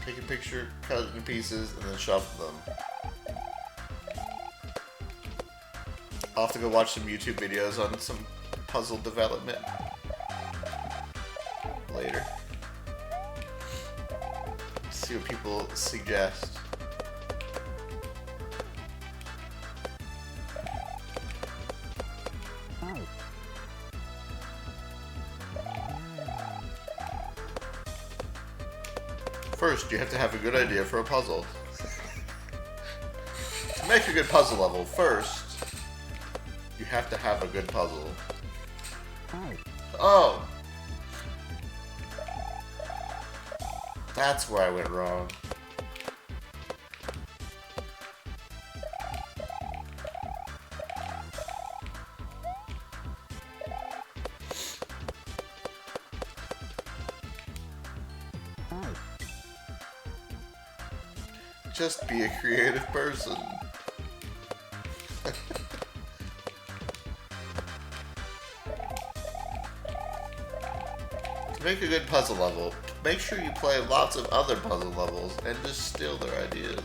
Take a picture, cut it in pieces, and then shuffle them. I'll have to go watch some YouTube videos on some puzzle development later. See what people suggest. First, you have to have a good idea for a puzzle. To make a good puzzle level, first, you have to have a good puzzle. Oh! That's where I went wrong. Just be a creative person. To make a good puzzle level, make sure you play lots of other puzzle levels and just steal their ideas.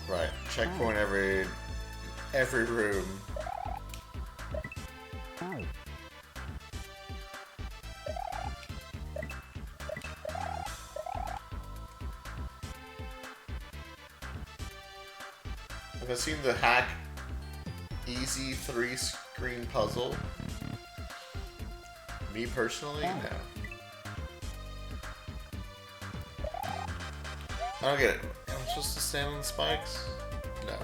Right, checkpoint every room. Have I seen the hack easy 3-screen puzzle? Me personally, no. I don't get it. Am I supposed to stand on the spikes? No.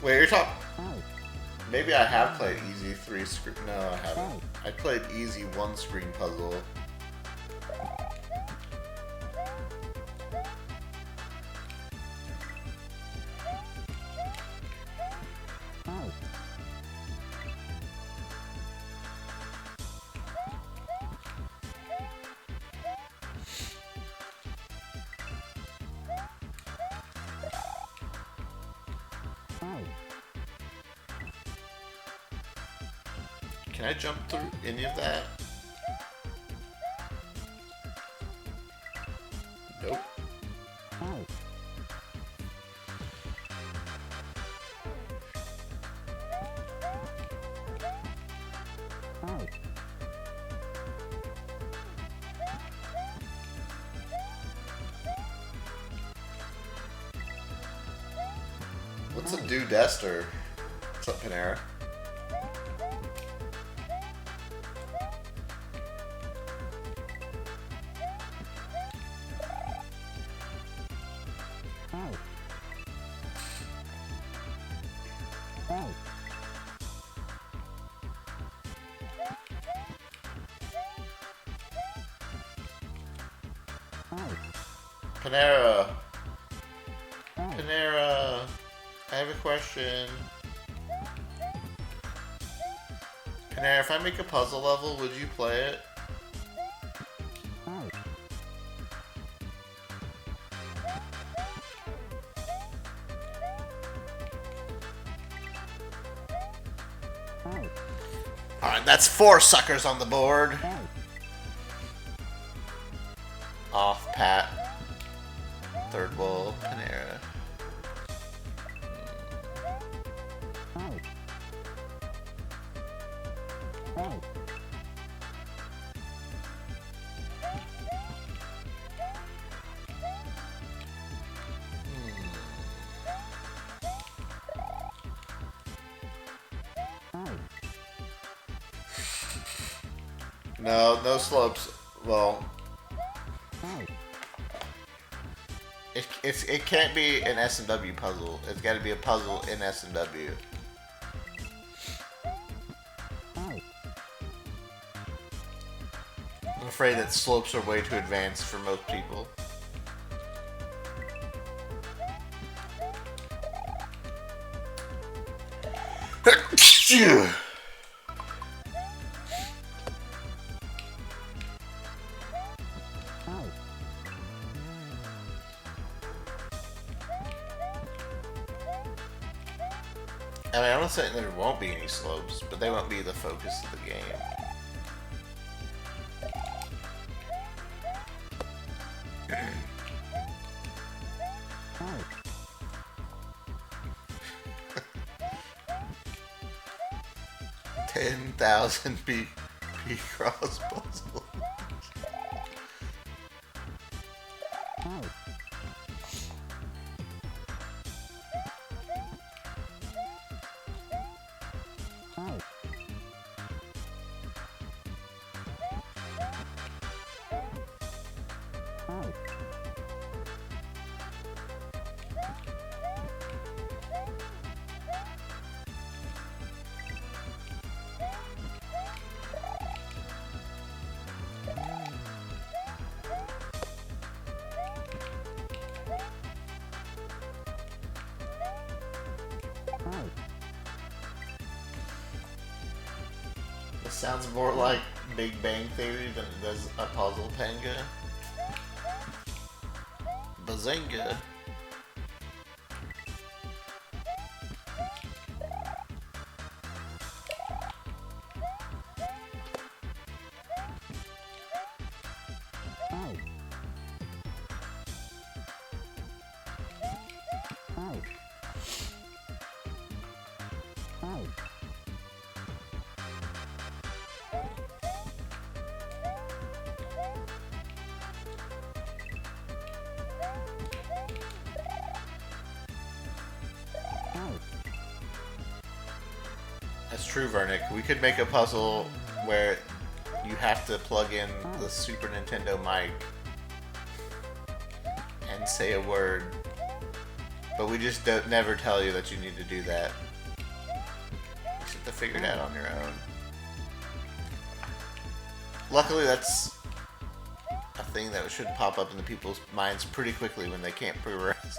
Wait, you're talking... Maybe I have played easy 3-screen... No, I haven't. I played easy 1-screen puzzle. Can I jump through any of that? Nope. What's a dudester? What's up, Panera? Panera. Panera. I have a question. Panera, if I make a puzzle level, would you play it? Alright, that's 4 suckers on the board. Off Pat. Third wall, Panera. No, no slopes. Well, it can't be an S&W puzzle. It's got to be a puzzle in S&W. I'm afraid that slopes are way too advanced for most people. I mean, I'm not saying there won't be any slopes, but they won't be the focus of the game. $10,000 P cross puzzle. This sounds more like Big Bang Theory than it does a puzzle panga. Bazinga. That's true, Vernick. We could make a puzzle where you have to plug in the Super Nintendo mic and say a word, but we just don't never tell you that you need to do that. You just have to figure it out on your own. Luckily, that's a thing that should pop up in the people's minds pretty quickly when they can't progress.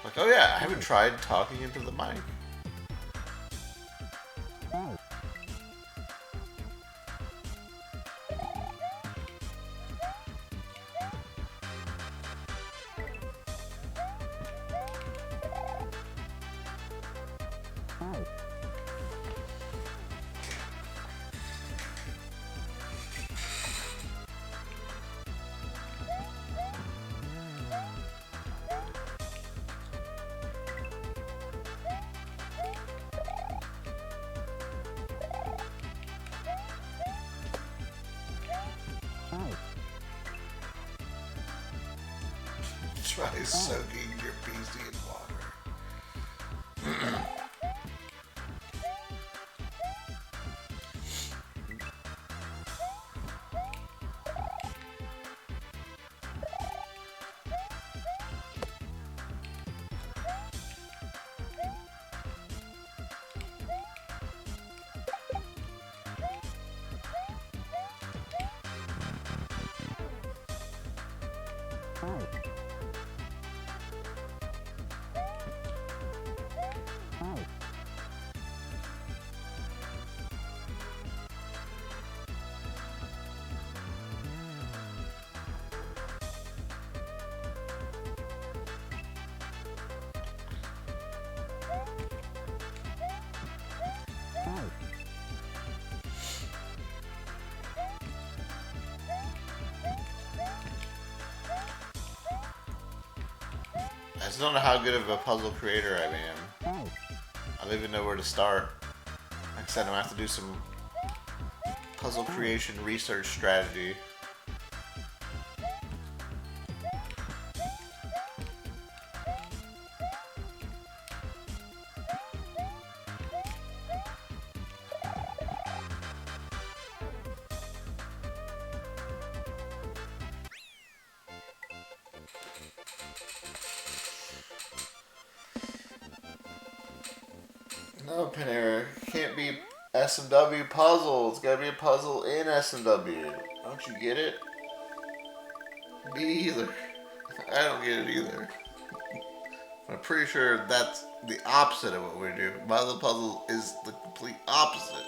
Like, oh yeah, I haven't tried talking into the mic. Try soaking your PC in water. just don't know how good of a puzzle creator I am. I don't even know where to start. Like I said, I'm gonna have to do some puzzle creation research strategy. No, Panera, can't be S&W puzzle. It's gotta be a puzzle in S&W. Don't you get it? Me either. I don't get it either. I'm pretty sure that's the opposite of what we do. Puzzle puzzle is the complete opposite.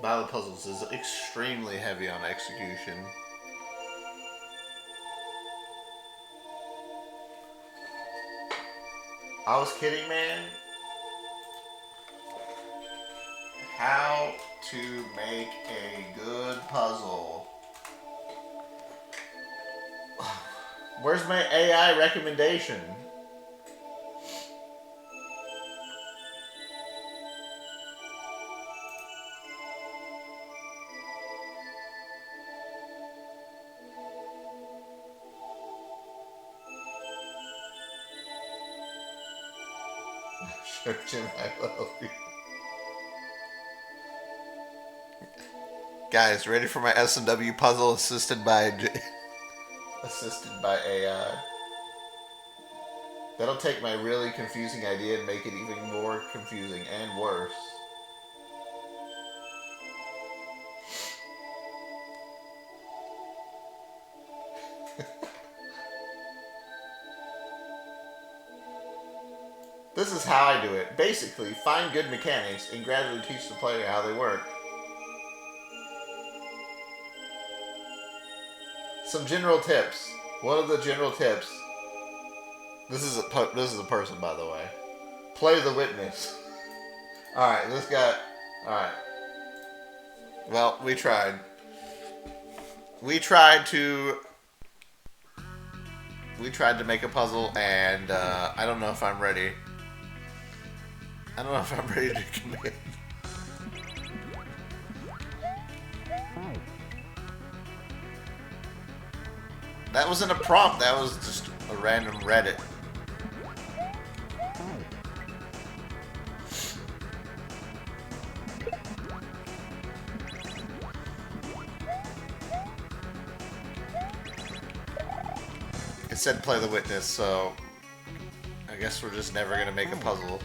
Battle Puzzles is extremely heavy on execution. I was kidding, man. How to make a good puzzle. Where's my AI recommendation? Jim, I love you. Guys, ready for my S&W puzzle assisted by AI. That'll take my really confusing idea and make it even more confusing and worse. This is how I do it. Basically, find good mechanics and gradually teach the player how they work. Some general tips. One of the general tips. This is a person, by the way. Play the witness. All right, this guy. All right. Well, we tried. We tried to make a puzzle, and I don't know if I'm ready. I don't know if I'm ready to commit. That wasn't a prompt, that was just a random Reddit. It said play the witness, so I guess we're just never gonna make a puzzle.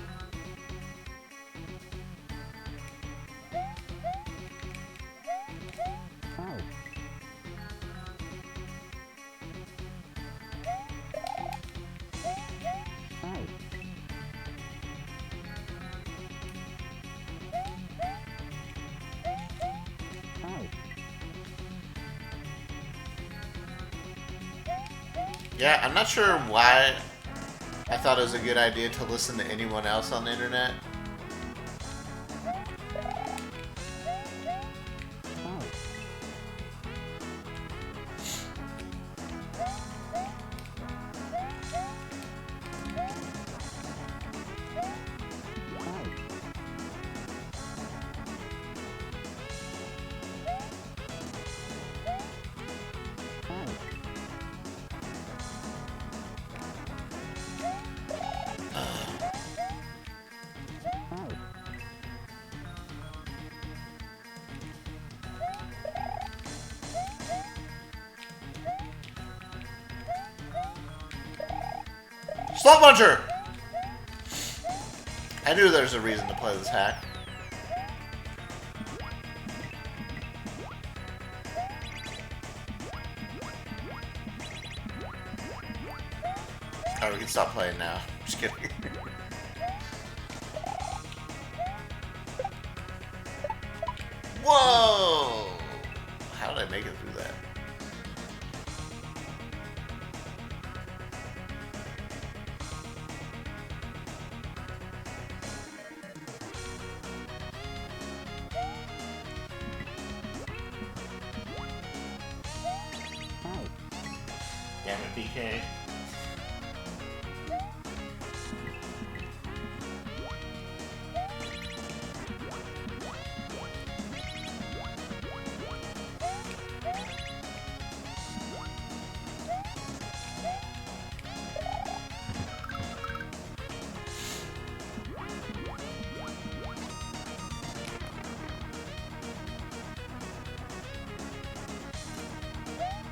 Yeah, I'm not sure why I thought it was a good idea to listen to anyone else on the internet. Slot Muncher! I knew there was a reason to play this hack. Alright, we can stop playing now. Just kidding. Whoa! How did I make it through that? Damn it, PK.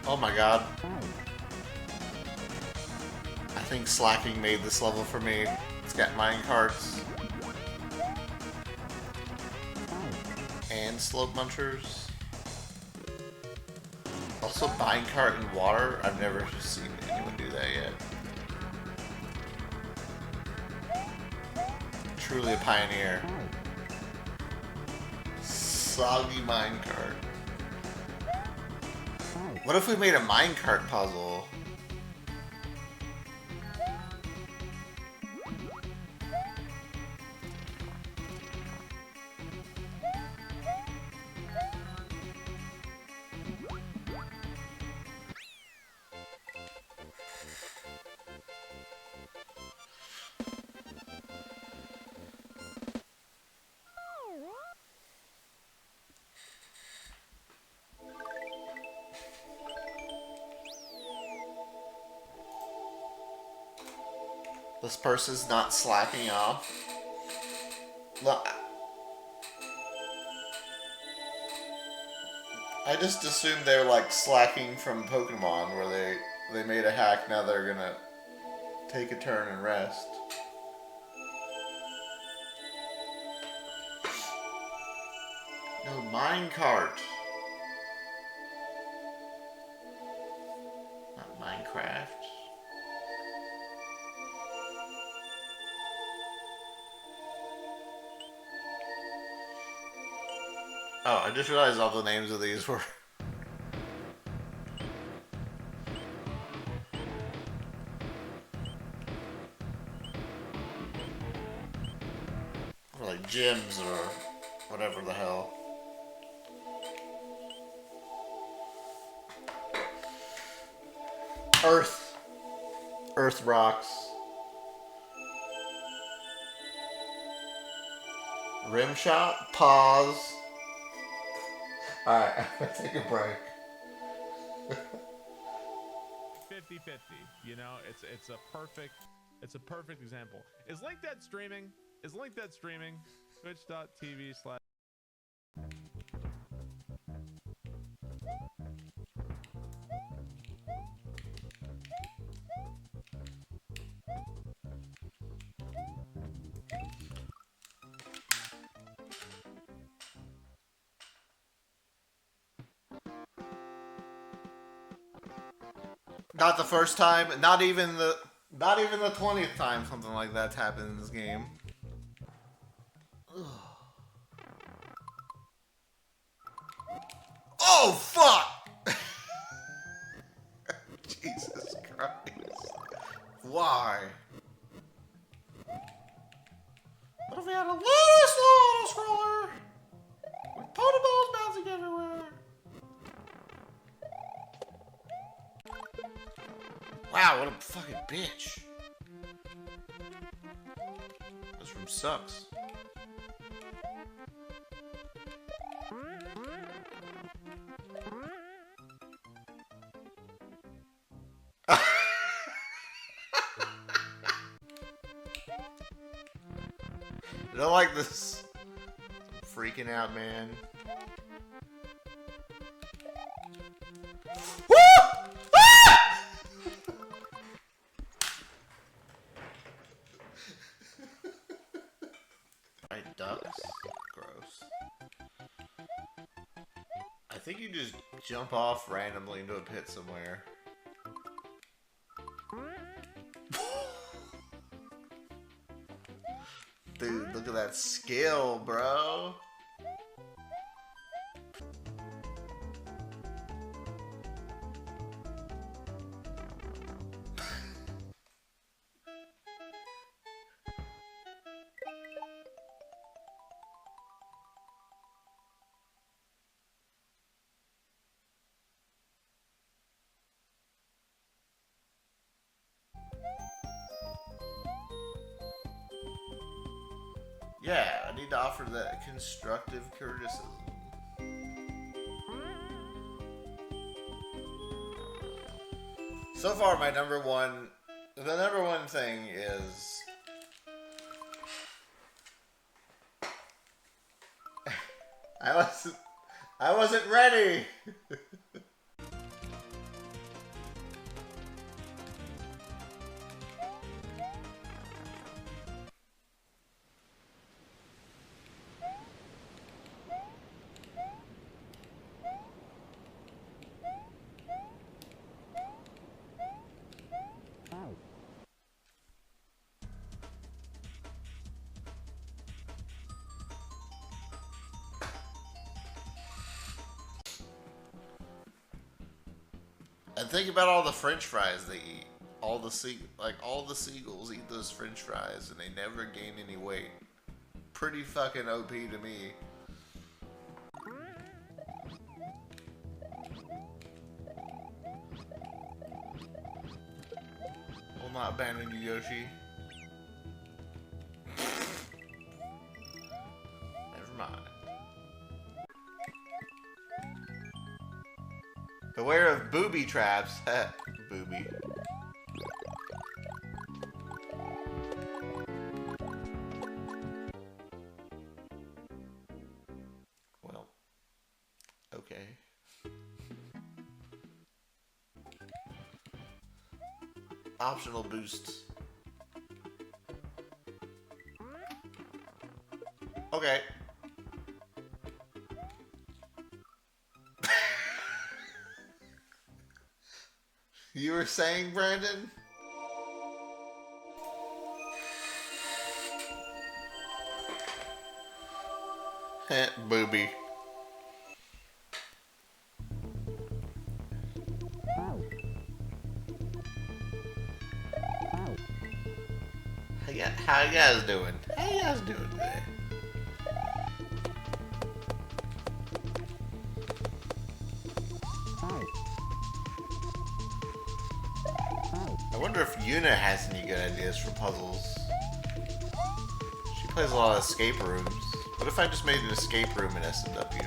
Oh my god. I think slacking made this level for me. It's got mine carts. And slope munchers. Also minecart and water. I've never seen anyone do that yet. Truly a pioneer. Soggy minecart. What if we made a minecart puzzle? This person's not slacking off. Look, I just assumed they're like slacking from Pokemon, where they made a hack. Now they're gonna take a turn and rest. No minecart. Not Minecraft. Oh, I just realized all the names of these were... or like gyms or whatever the hell. Earth. Earth rocks. Rim shot. Pause. Alright, I'm gonna take a break. 50-50, you know, it's a perfect example. Is Link Dead streaming? Is Link Dead streaming? Twitch.tv/. Not the first time, not even the 20th time something like that's happened in this game. Oh fuck! Jesus Christ. Why? What if we had a little slow scroller? With Pokeballs bouncing everywhere? Wow, what a fucking bitch. This room sucks. I don't like this. I'm freaking out, man. Woo! Ah! Right, ducks? Gross. I think you just jump off randomly into a pit somewhere. Dude, look at that skill, bro. Yeah, I need to offer that constructive criticism. So far, the number one thing is I wasn't ready. And think about all the French fries they eat. All the seagulls eat those French fries, and they never gain any weight. Pretty fucking OP to me. Will not abandon you, Yoshi. Never mind. Beware of booby traps. Booby. Well, okay. Optional boosts. Okay. You were saying, Brandon? Booby. How you guys doing? How you guys doing today? I wonder if Yuna has any good ideas for puzzles. She plays a lot of escape rooms. What if I just made an escape room in S&W?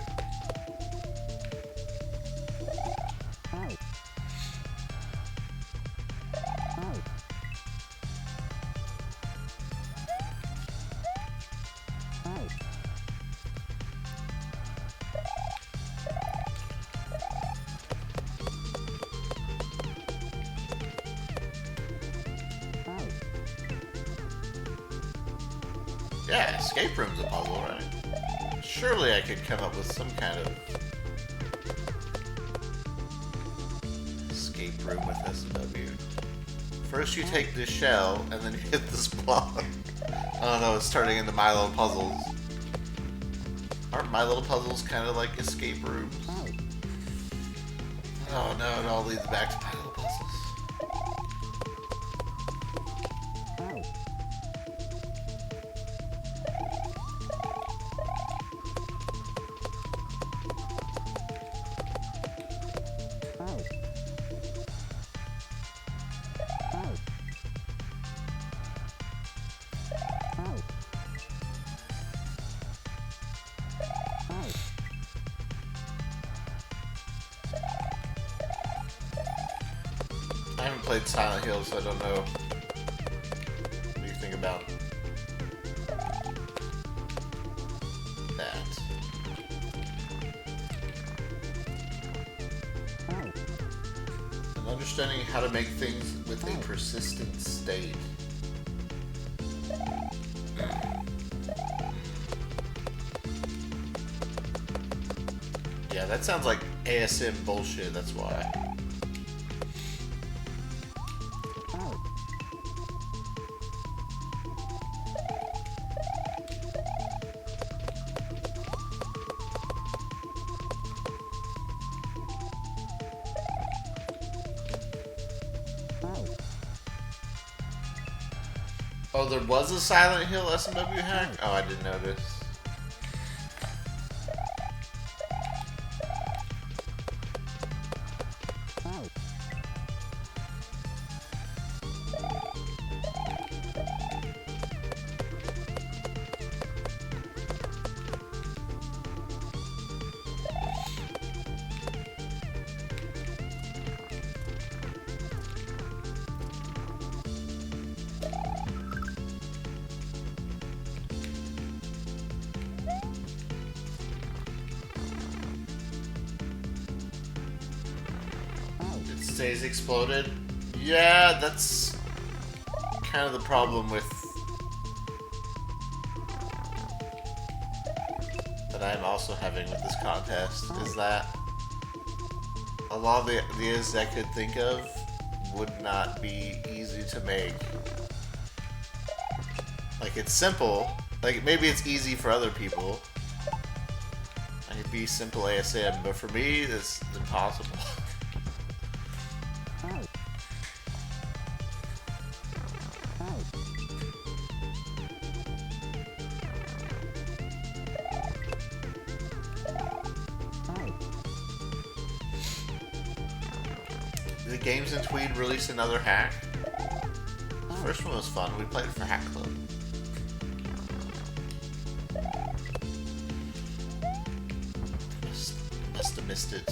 Yeah, escape room's a puzzle, right? Surely I could come up with some kind of escape room with S&W. First you take this shell, and then you hit this block. Oh no, it's turning into My Little Puzzles. Aren't My Little Puzzles kind of like escape rooms? Oh no, it all leads back to My Little Puzzles. I haven't played Silent Hill, so I don't know. What do you think about that? And understanding how to make things with a persistent state. Yeah, that sounds like ASM bullshit, that's why. Oh, there was a Silent Hill SMW hack? Oh, I didn't notice. stays exploded. Yeah, that's kind of the problem with that I'm also having with this contest is that a lot of the ideas I could think of would not be easy to make. Like, it's simple. Like, maybe it's easy for other people. I could be simple ASM, but for me, it's impossible. The Games in Tweed released another hack. The first one was fun. We played it for Hack Club. Must have missed it.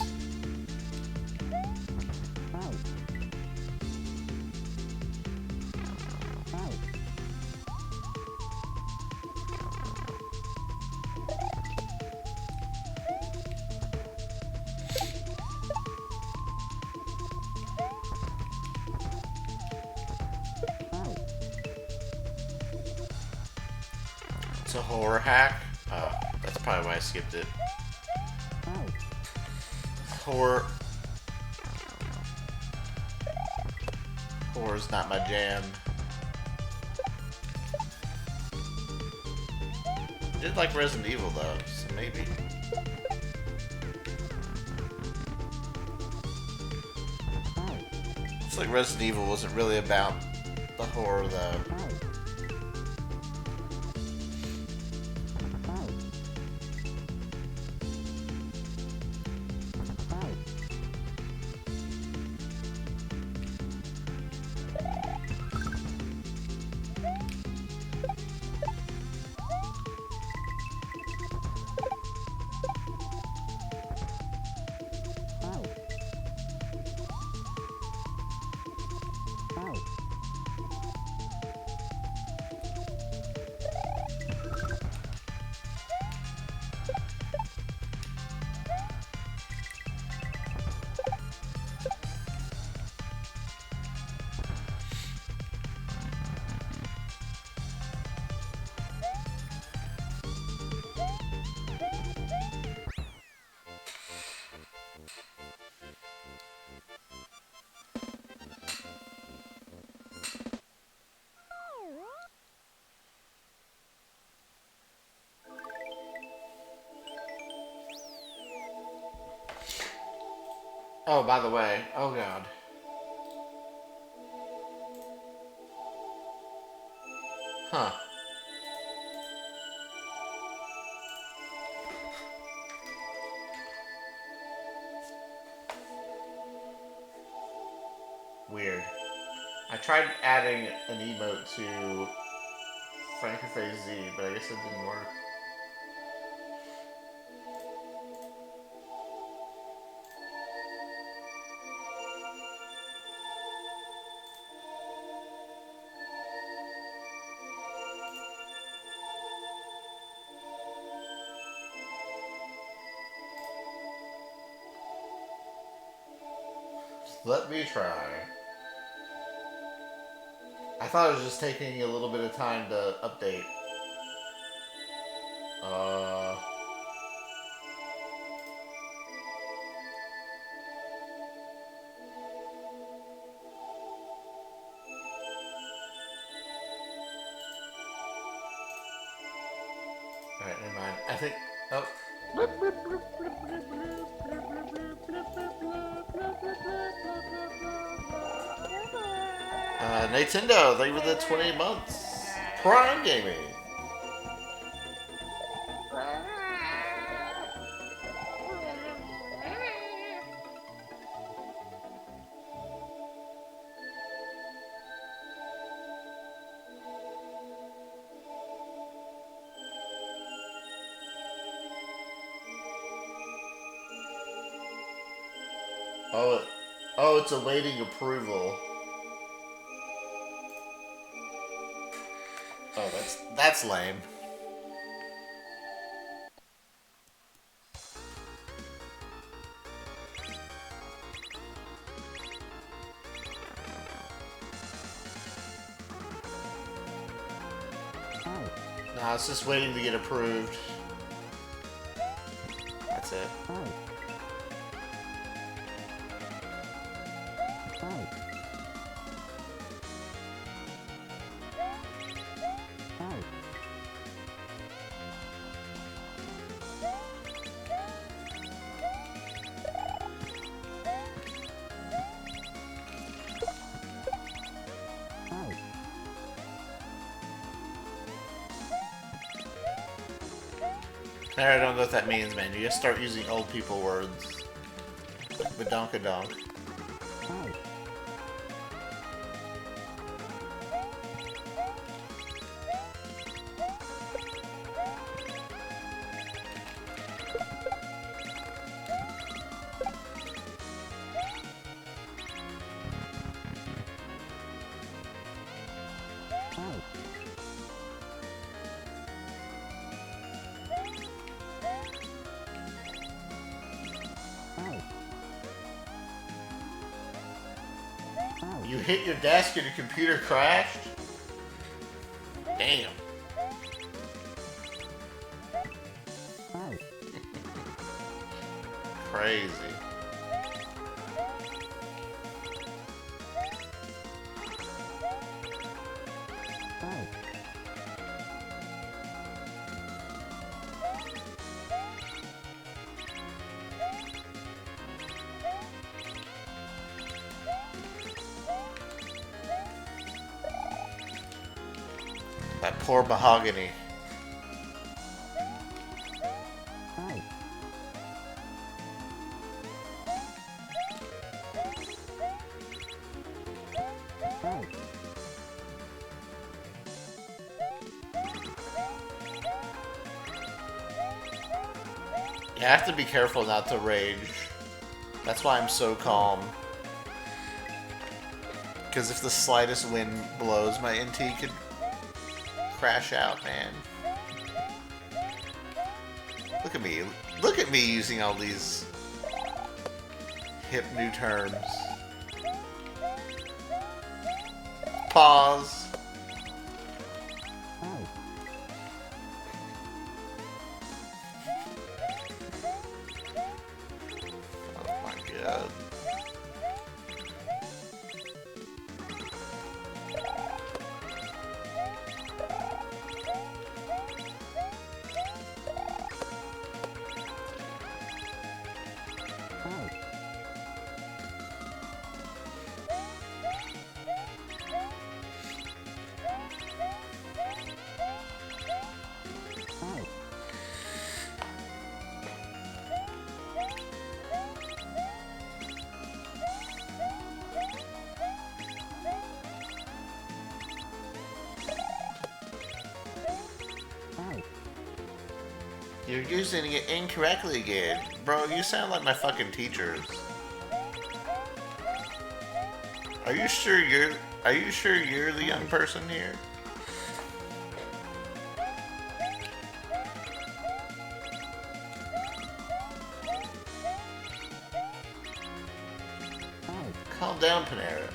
It's a horror hack. Oh, that's probably why I skipped it. Horror. Horror's not my jam. I did like Resident Evil though, so maybe. It's like Resident Evil wasn't really about the horror though. Oh, by the way, oh god. Huh. Weird. I tried adding an emote to Frankerface Z, but I guess it didn't work. Let me try. I thought it was just taking a little bit of time to update. Alright, never mind. I think. Oh. Nintendo, thank you for the 20 months. Prime Gaming. Oh, it's awaiting approval. Oh, that's lame. No, it's just waiting to get approved. That's it. I don't know what that means, man. You just start using old people words. Like badonkadonk. You hit your desk and your computer crashed? Damn. Crazy. That poor mahogany. You have to be careful not to rage. That's why I'm so calm. Because if the slightest wind blows, my NT could crash out, man. Look at me. Look at me using all these hip new terms. Pause. Oh my god. You're using it incorrectly again. Bro, you sound like my fucking teachers. Are you sure you're the young person here? Calm down, Panera.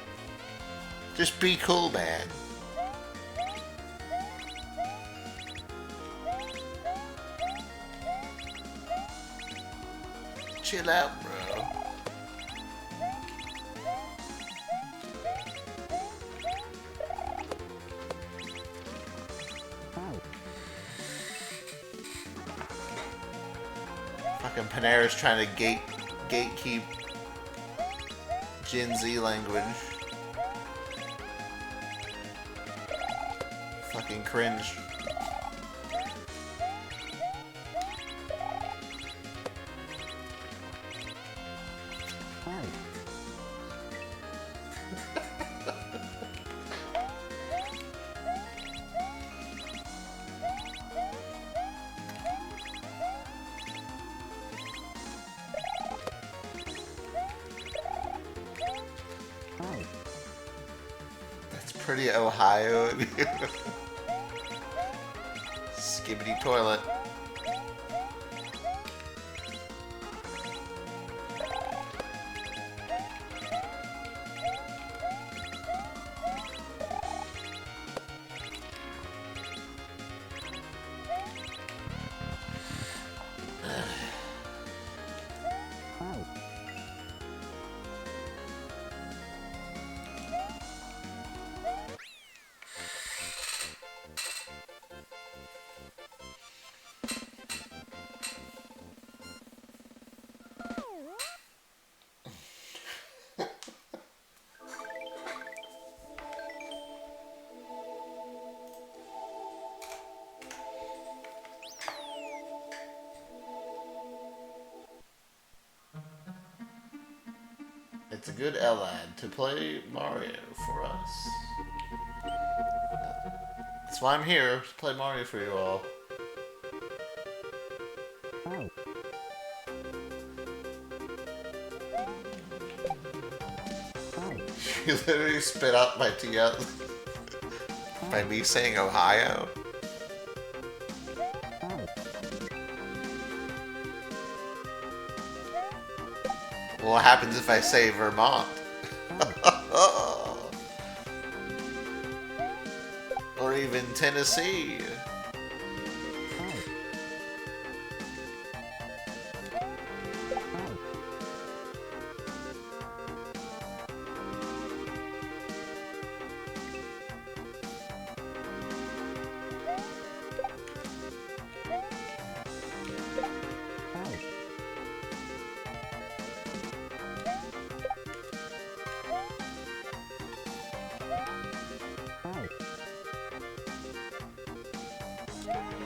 Just be cool, man. Chill out, bro. Fucking Panera's trying to gatekeep Gen Z language. Fucking cringe. That's pretty Ohio of you. Skibbity toilet. It's a good L-ad to play Mario for us. That's why I'm here, to play Mario for you all. You literally spit out my tea out by me saying Ohio. What happens if I say Vermont? Or even Tennessee.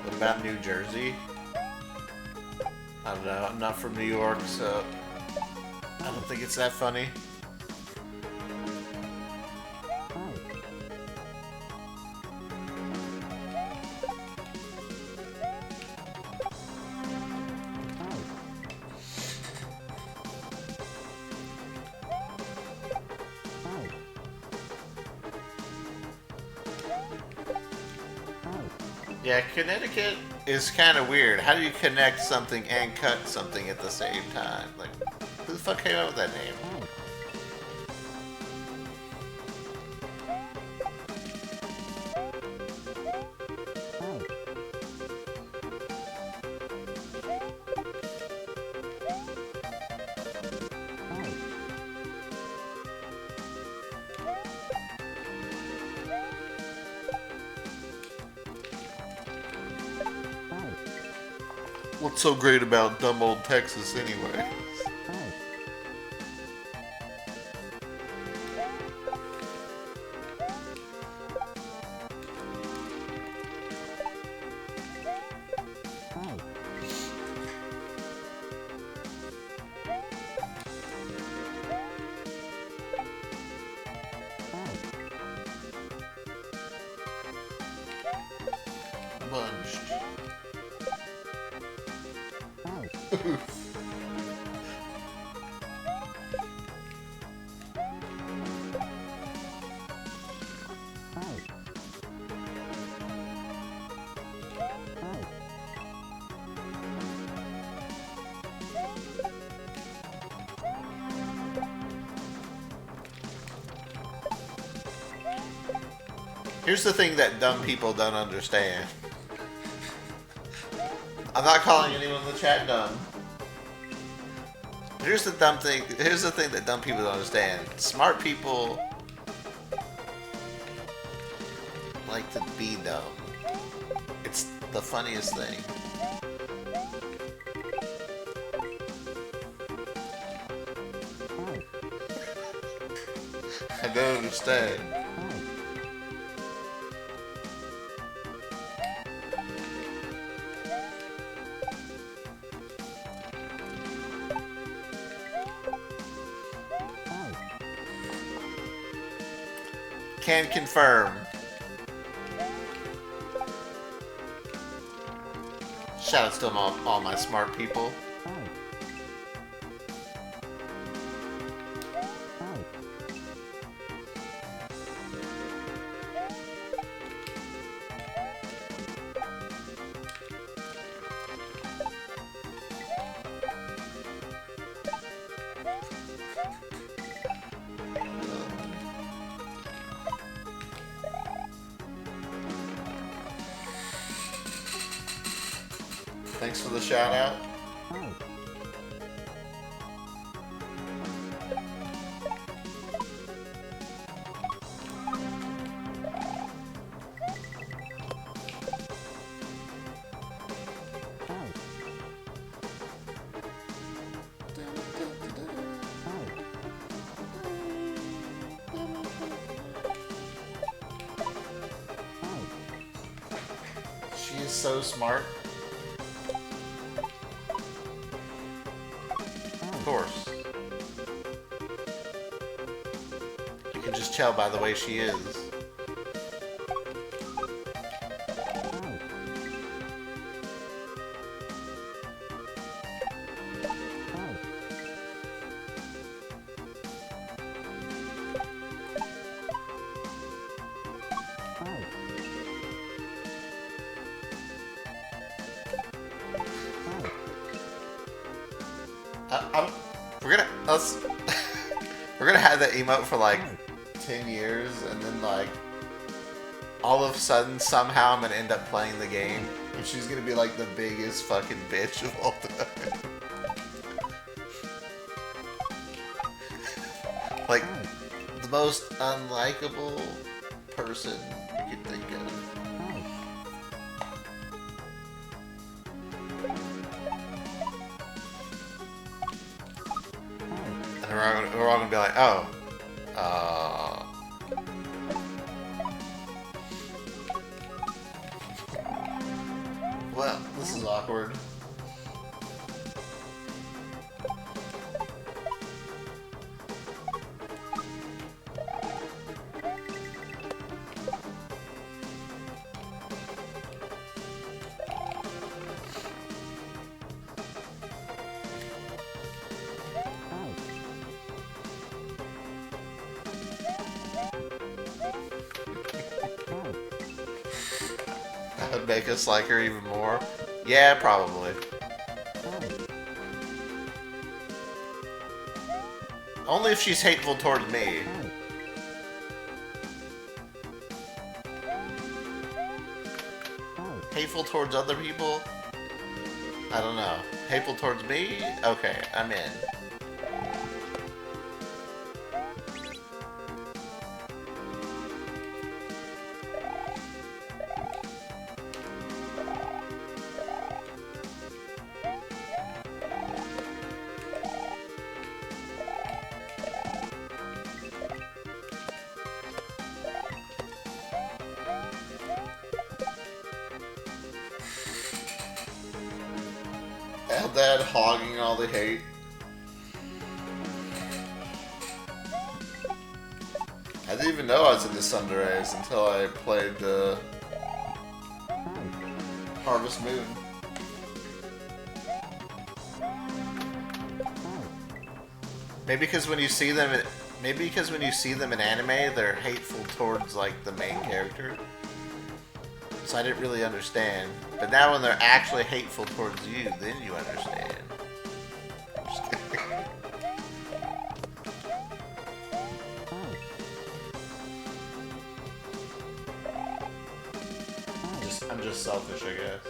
What about New Jersey? I don't know, I'm not from New York, so I don't think it's that funny. Yeah, Connecticut is kind of weird. How do you connect something and cut something at the same time? Like, who the fuck came up with that name? What's so great about dumb old Texas anyway? Bunched. Here's the thing that dumb people don't understand. I'm not calling anyone in the chat dumb. Here's the dumb thing. Here's the thing that dumb people don't understand. Smart people like to be dumb. It's the funniest thing. I don't understand. Can confirm. Shout out to all my smart people. Thanks for the shout out. She is so smart. Of course. tell by the way she is. We're gonna we're gonna have that emote for like 10 years, and then like all of a sudden somehow I'm gonna end up playing the game, and she's gonna be like the biggest fucking bitch of all time. Like the most unlikable person you could think of. And we're all gonna be like, oh, well, this is awkward. That would make us like her even more. Yeah, probably. Only if she's hateful towards me. Hateful towards other people? I don't know. Hateful towards me? Okay, I'm in. Dad hogging all the hate. I didn't even know I was into Sunrays until I played the Harvest Moon. Maybe because when you see them in anime, they're hateful towards like the main character. So I didn't really understand. But now when they're actually hateful towards you, then you understand. Just kidding. I'm just selfish, I guess.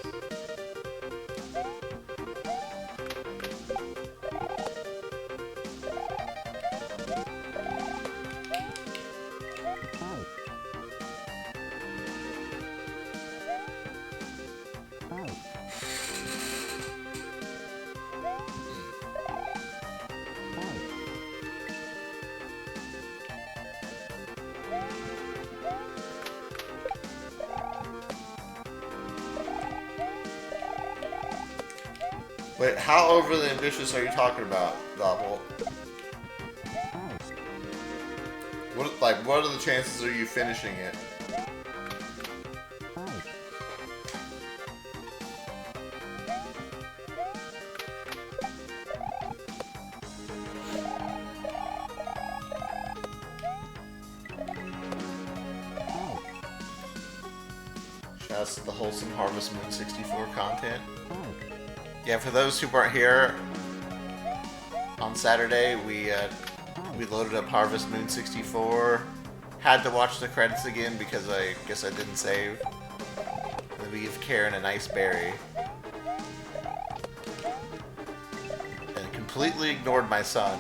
Wait, how overly ambitious are you talking about, Doppel? What are the chances of you finishing it? Shouts to the wholesome Harvest Moon 64 content. Yeah, for those who weren't here on Saturday, we loaded up Harvest Moon 64. Had to watch the credits again because I guess I didn't save. And then we give Karen a nice berry. And completely ignored my son.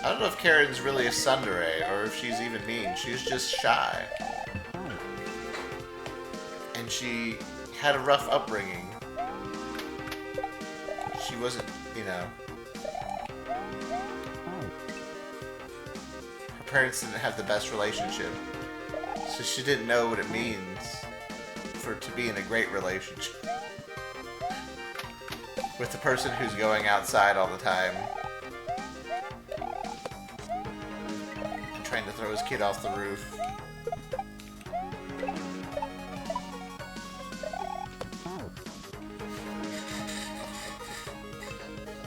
I don't don't know if Karen's really a tsundere or if she's even mean. She's just shy. And she had a rough upbringing. She wasn't, you know... Her parents didn't have the best relationship. So she didn't know what it means for to be in a great relationship with the person who's going outside all the time and trying to throw his kid off the roof.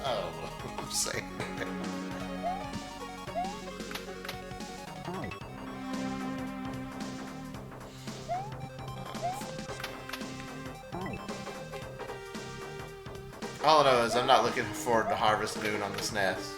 Oh, I'm saying. All I know is I'm not looking forward to Harvest Moon on this NES.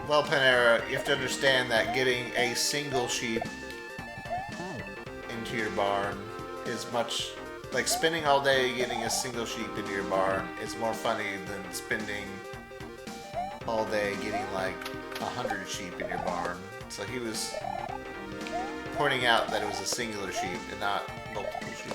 Well, Panera, you have to understand that getting a single sheep into your barn is much... Like, spending all day getting a single sheep into your barn is more funny than spending all day getting, like, 100 sheep in your barn. So he was pointing out that it was a singular sheep and not multiple sheep.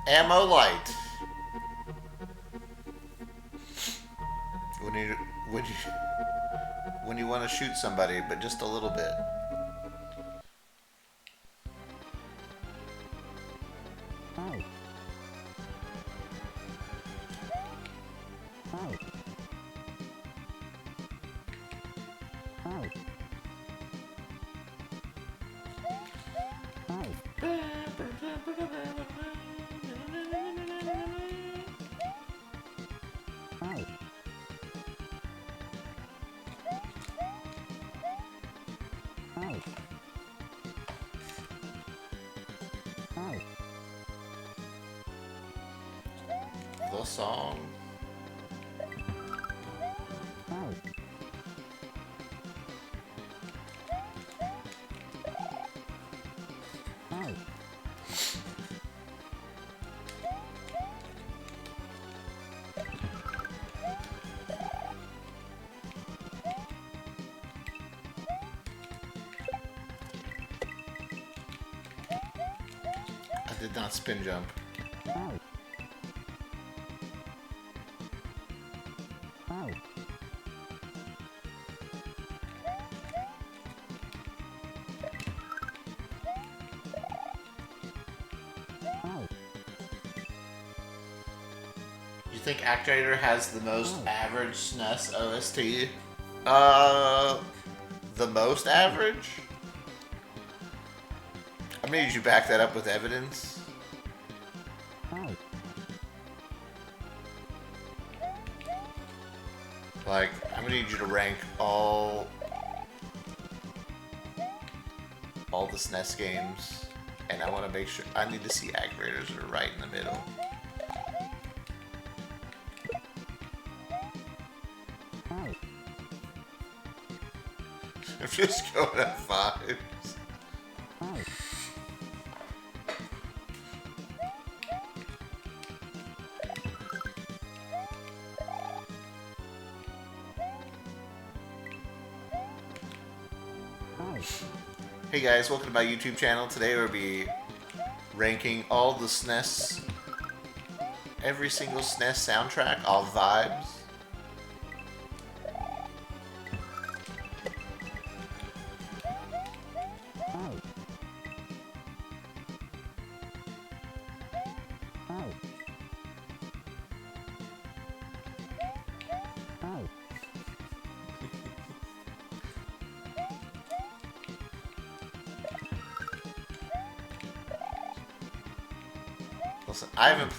Ammo light. When you want to shoot somebody, but just a little bit. The song. I did not spin jump. You think Actuator has the most average SNES OST? The most average? I'm gonna need you to back that up with evidence. Like, I'm gonna need you to rank all the SNES games, and I want to make sure, I need to see Actuators that are right in the middle. I'm just going at 5s. Hey guys, welcome to my YouTube channel. Today we'll be ranking all the SNES, every single SNES soundtrack, all vibes. Listen, I haven't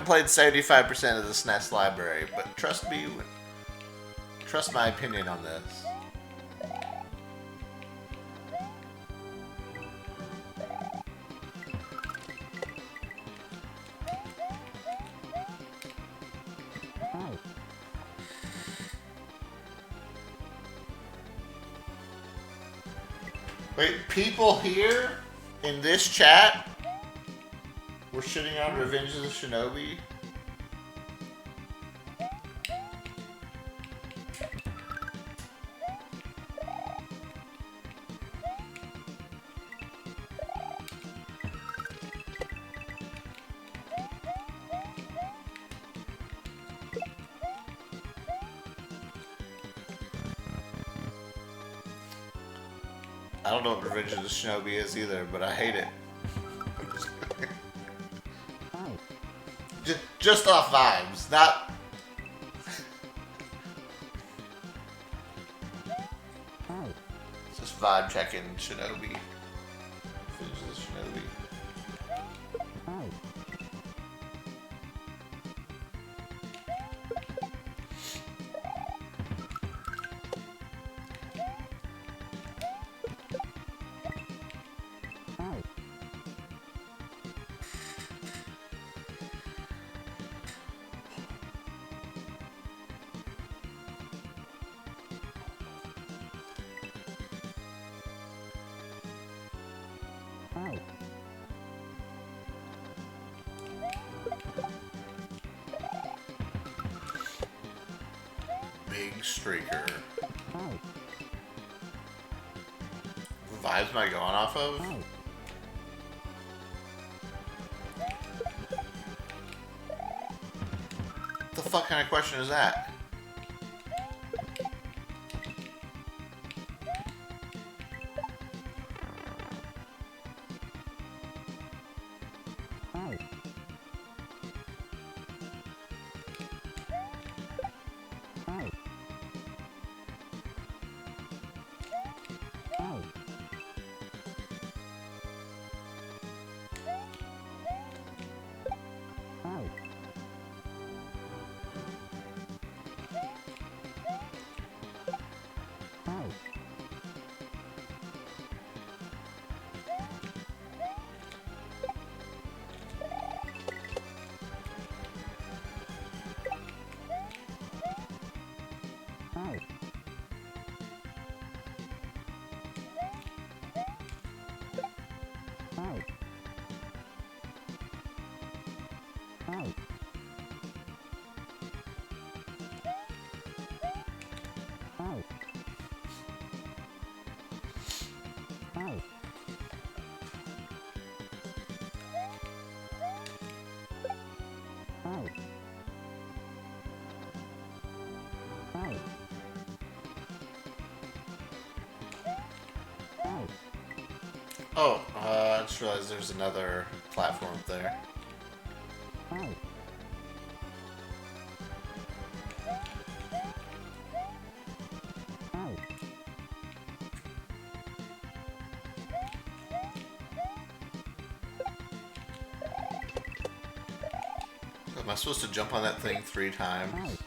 played 75% of the SNES library, but trust me, trust my opinion on this. Wait, people here in this chat were shitting on Revenge of the Shinobi? I don't know what Revenge of the Shinobi is either, but I hate it. Just off vibes, not... Just vibe checking Shinobi. Revenge of the Shinobi. Big streaker. What vibes am I going off of? What the fuck kind of question is that? Oh, I just realized there's another platform up there. Am I supposed to jump on that thing 3 times?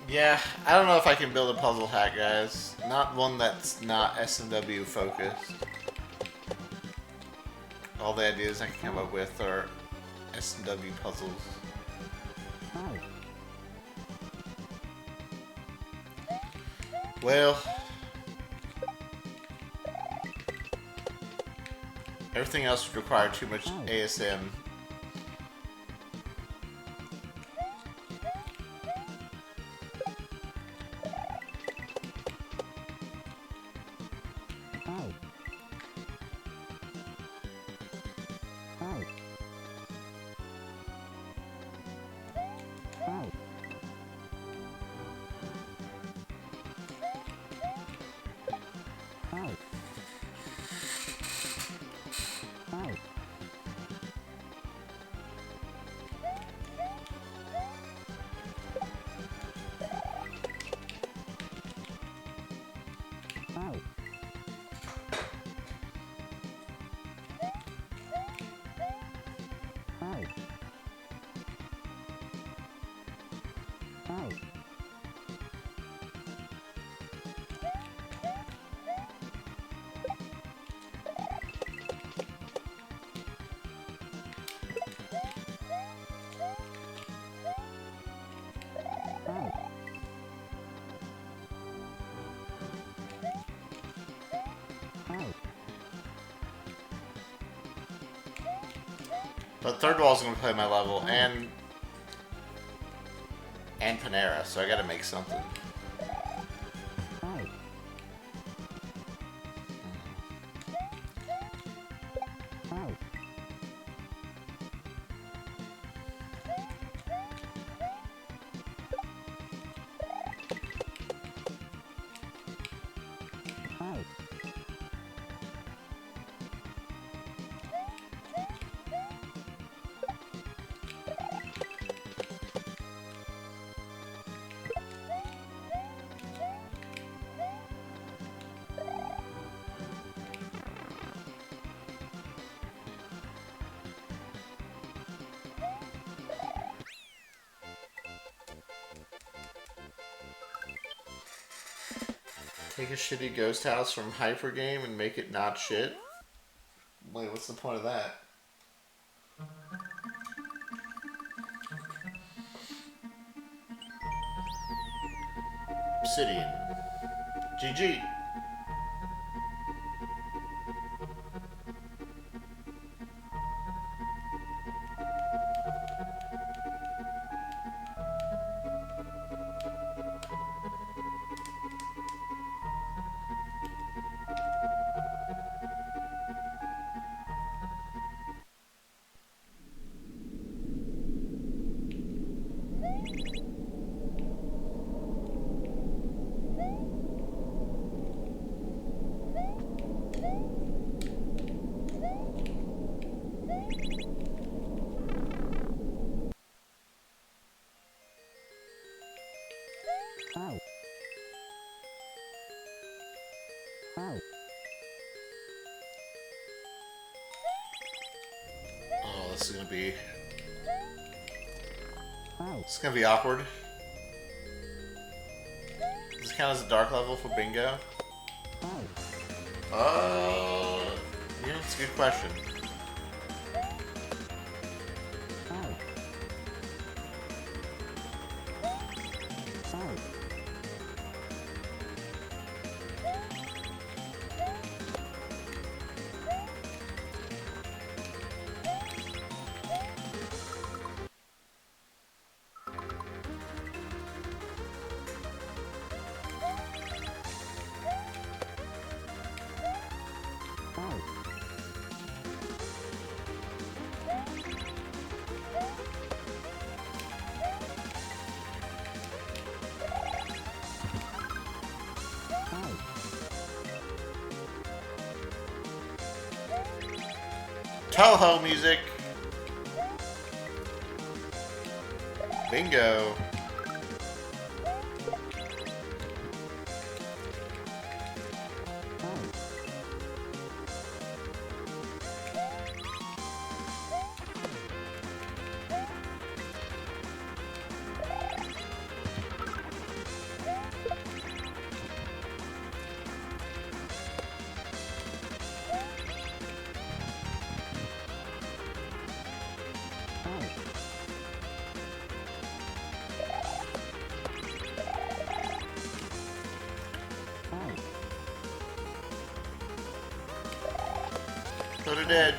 Yeah, I don't know if I can build a puzzle hack, guys. Not one that's not S&W focused. All the ideas I can come up with are S&W puzzles. Well, everything else would require too much ASM. But third wall's gonna play my level and Panera, so I gotta make something. Take a shitty ghost house from Hyper Game and make it not shit? Wait, what's the point of that? Obsidian. GG. Oh, this is gonna be... It's gonna be awkward. Does this count as a dark level for bingo? Yeah, that's a good question. Toho music. Bingo. Hooded edge.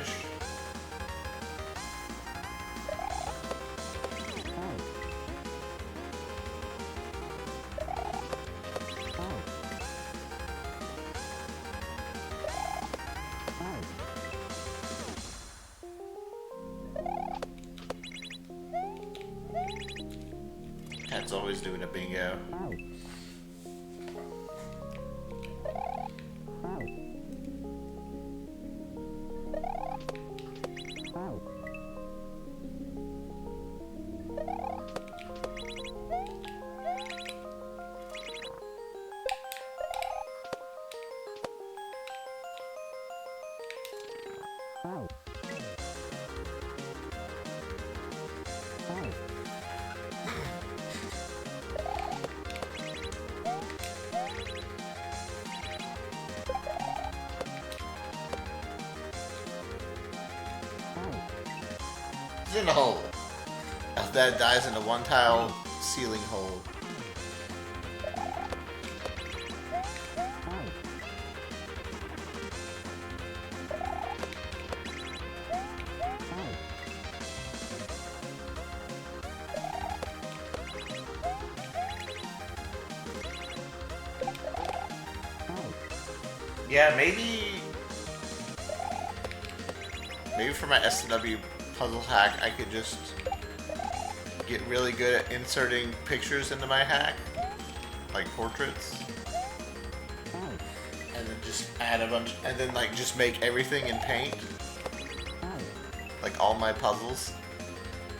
Cat's always doing a bingo. He's in the hole. As that dies in a one-tile ceiling hole. Yeah, maybe for my SW puzzle hack, I could just get really good at inserting pictures into my hack, like portraits, and then just add a bunch, and then like just make everything in paint, like all my puzzles,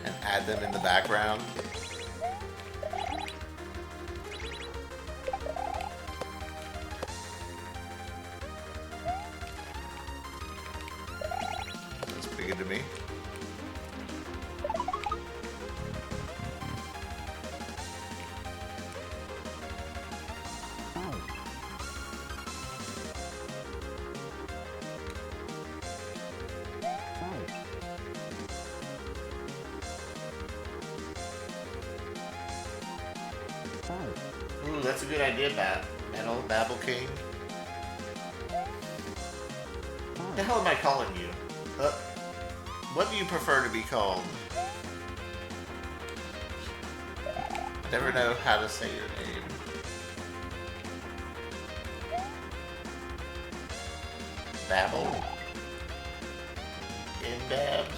and add them in the background. That's pretty good to me. Ooh, that's a good idea, Metal Babble King. What the hell am I calling you? What do you prefer to be called? I never know how to say your name. Babble? Babs?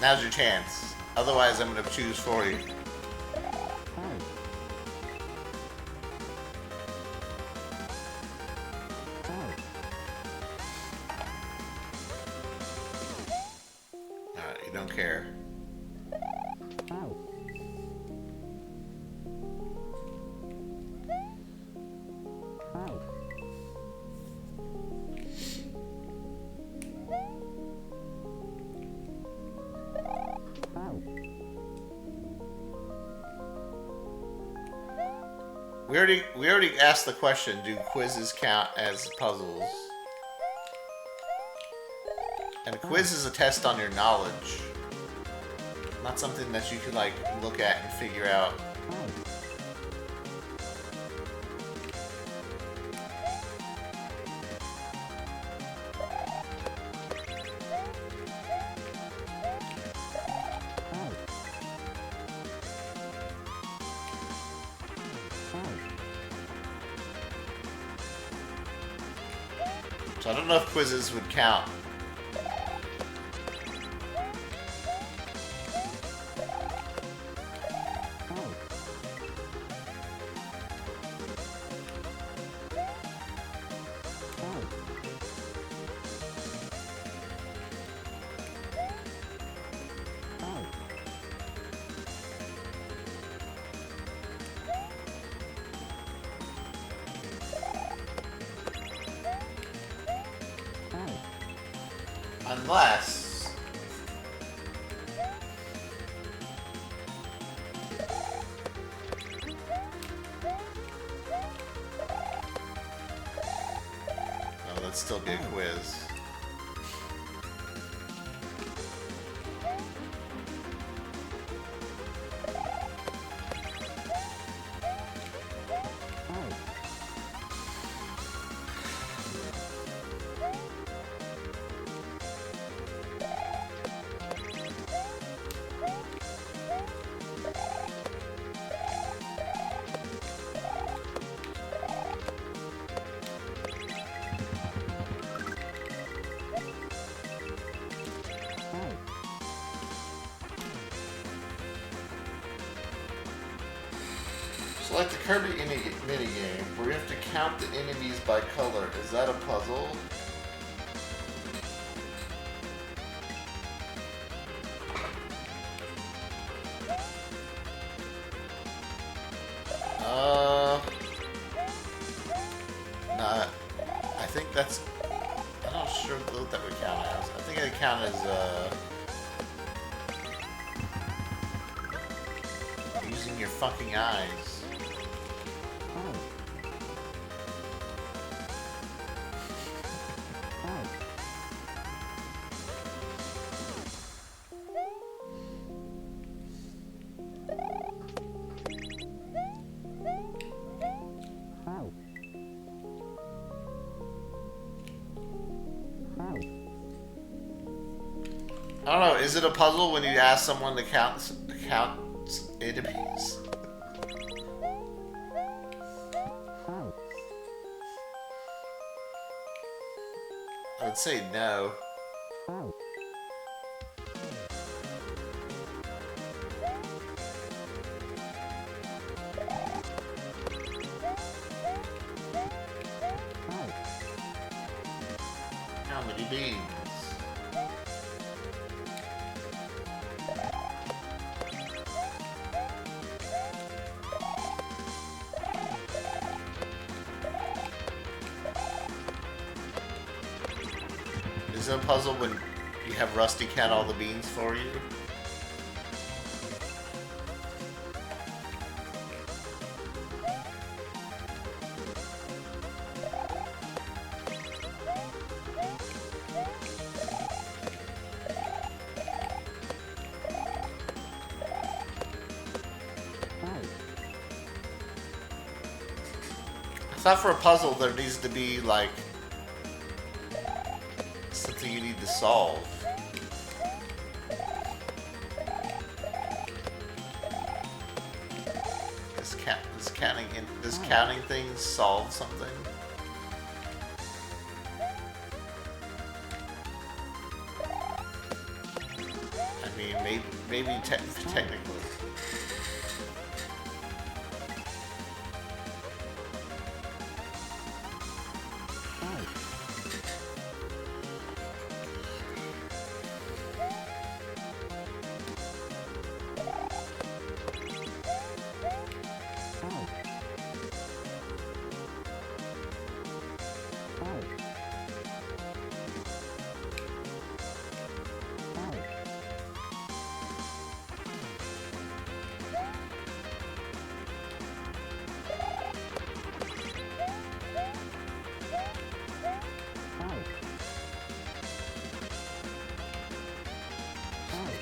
Now's your chance. Otherwise, I'm gonna choose for you. Alright, you don't care. We already asked the question, do quizzes count as puzzles? And a quiz is a test on your knowledge. Not something that you can like look at and figure out. So I don't know if quizzes would count. Unless... Oh, that'd still be a quiz. Select the Kirby minigame where you have to count the enemies by color. Is that a puzzle? Nah, I think that's... I'm not sure what that would count as. I think it would count as, using your fucking eyes. I don't know, is it a puzzle when you ask someone to count enemies? I would say no. How many beans? Is it a puzzle when you have Rusty count all the beans for you? I thought for a puzzle there needs to be like something you need to solve. Does counting things solve something? I mean, maybe technically.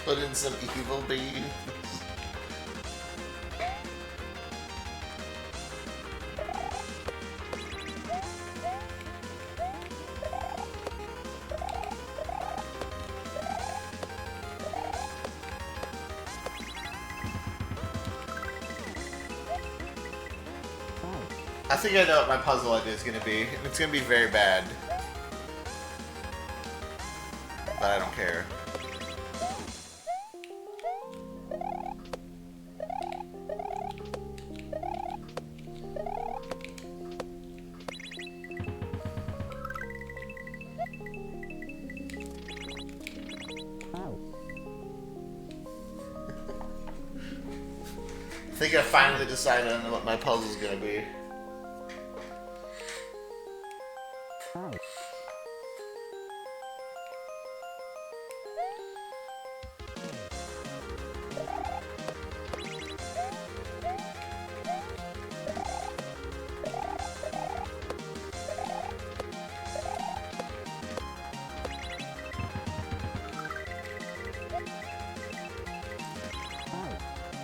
Put in some evil beans. I think I know what my puzzle idea is going to be. It's going to be very bad. But I don't care. think I finally decided on what my puzzle's gonna be.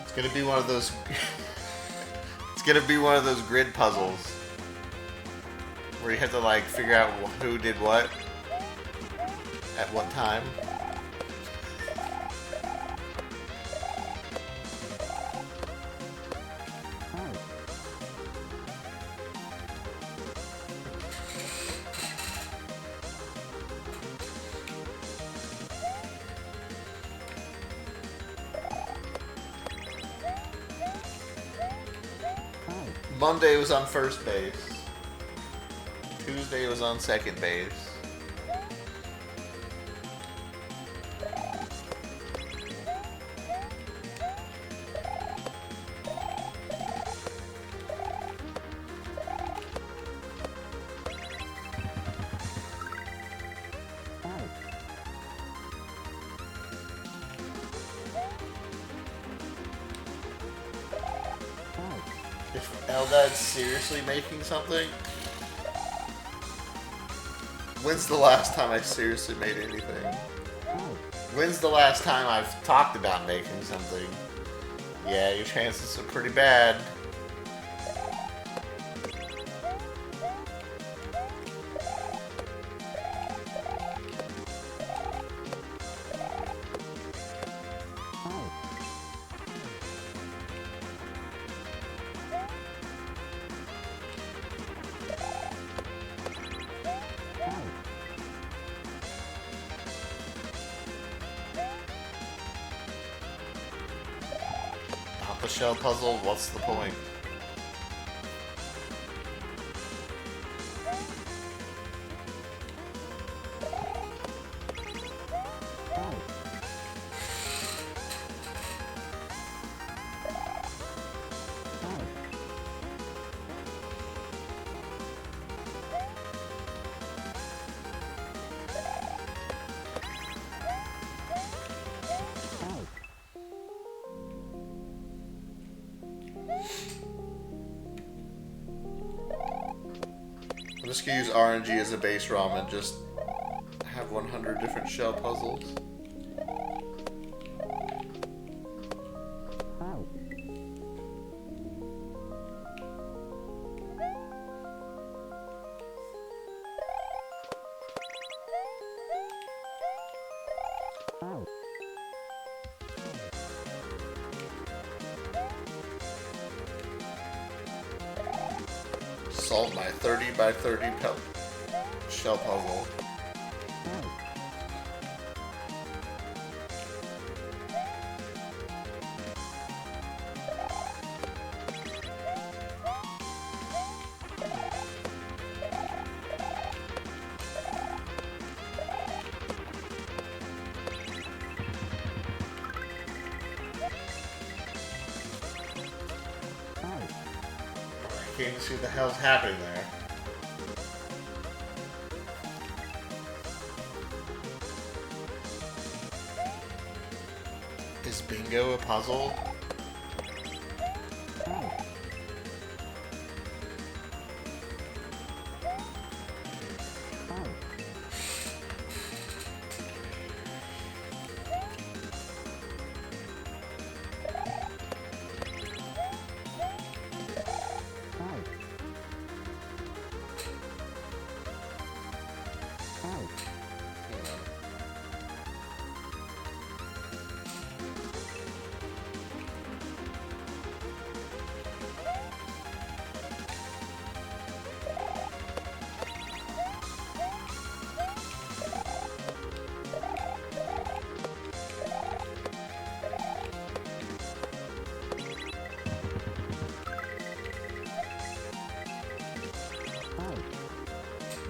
It's gonna be one of those. It's gonna be one of those grid puzzles where you have to like figure out who did what at what time. Monday was on first base. Tuesday was on second base. If Eldad's seriously making something, when's the last time I seriously made anything? When's the last time I've talked about making something? Yeah, your chances are pretty bad. Not the shell puzzle, what's the point? I'm just gonna use RNG as a base ROM and just have 100 different shell puzzles. Solve my 30 by 30 shell puzzle. I can't see what the hell's happening there. Is bingo a puzzle?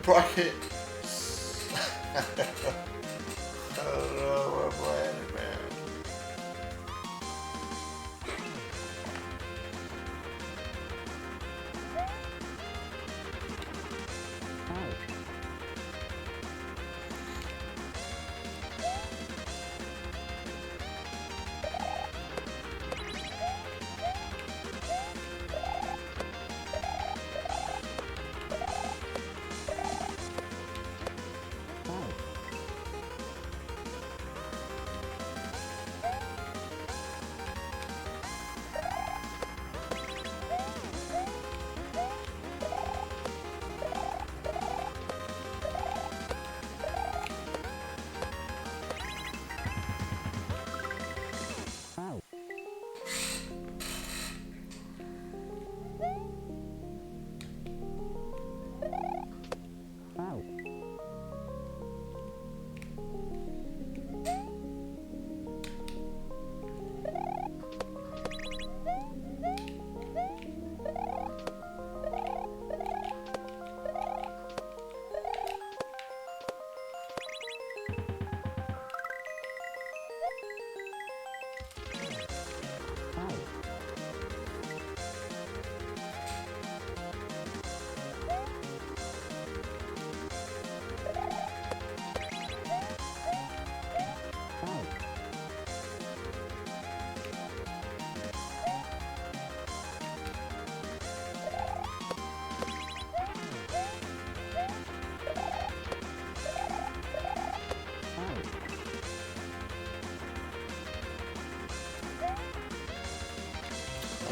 Bracket. I don't know what I'm playing, man.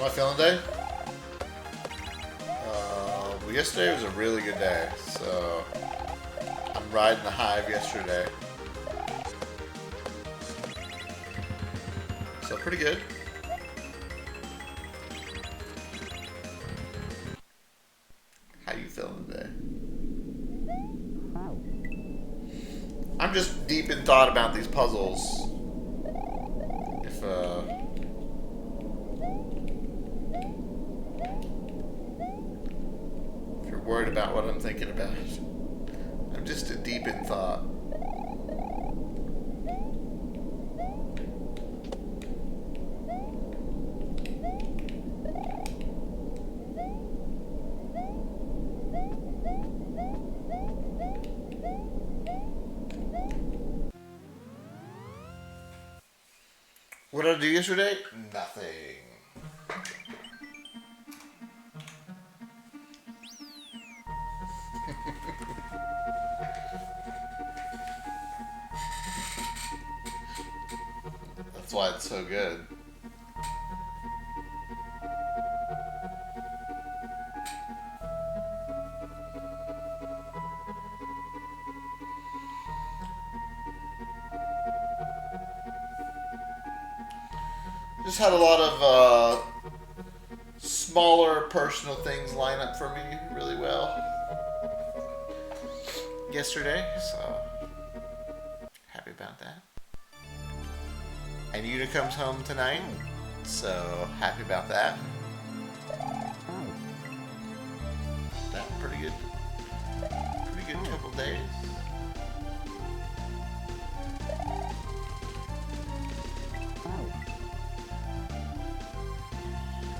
How's my feeling today? Well, yesterday was a really good day, so I'm riding the high of yesterday. So pretty good. How you feeling today? I'm just deep in thought about these puzzles. If you're worried about what I'm thinking about, I'm just deep in thought. What did I do yesterday? Nothing. That's why it's so good. Just had a lot of smaller personal things line up for me really well yesterday, so happy about that. And Yuta comes home tonight, so happy about that. That pretty good couple days.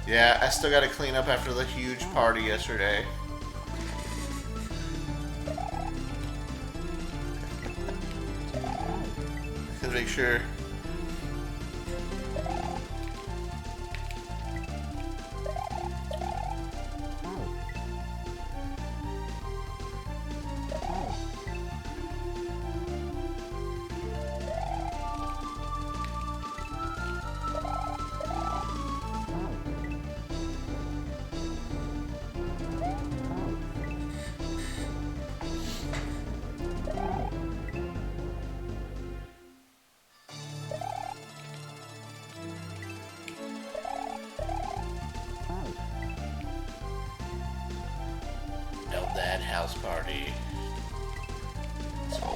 Yeah, I still got to clean up after the huge party yesterday. To make sure. That house party. So.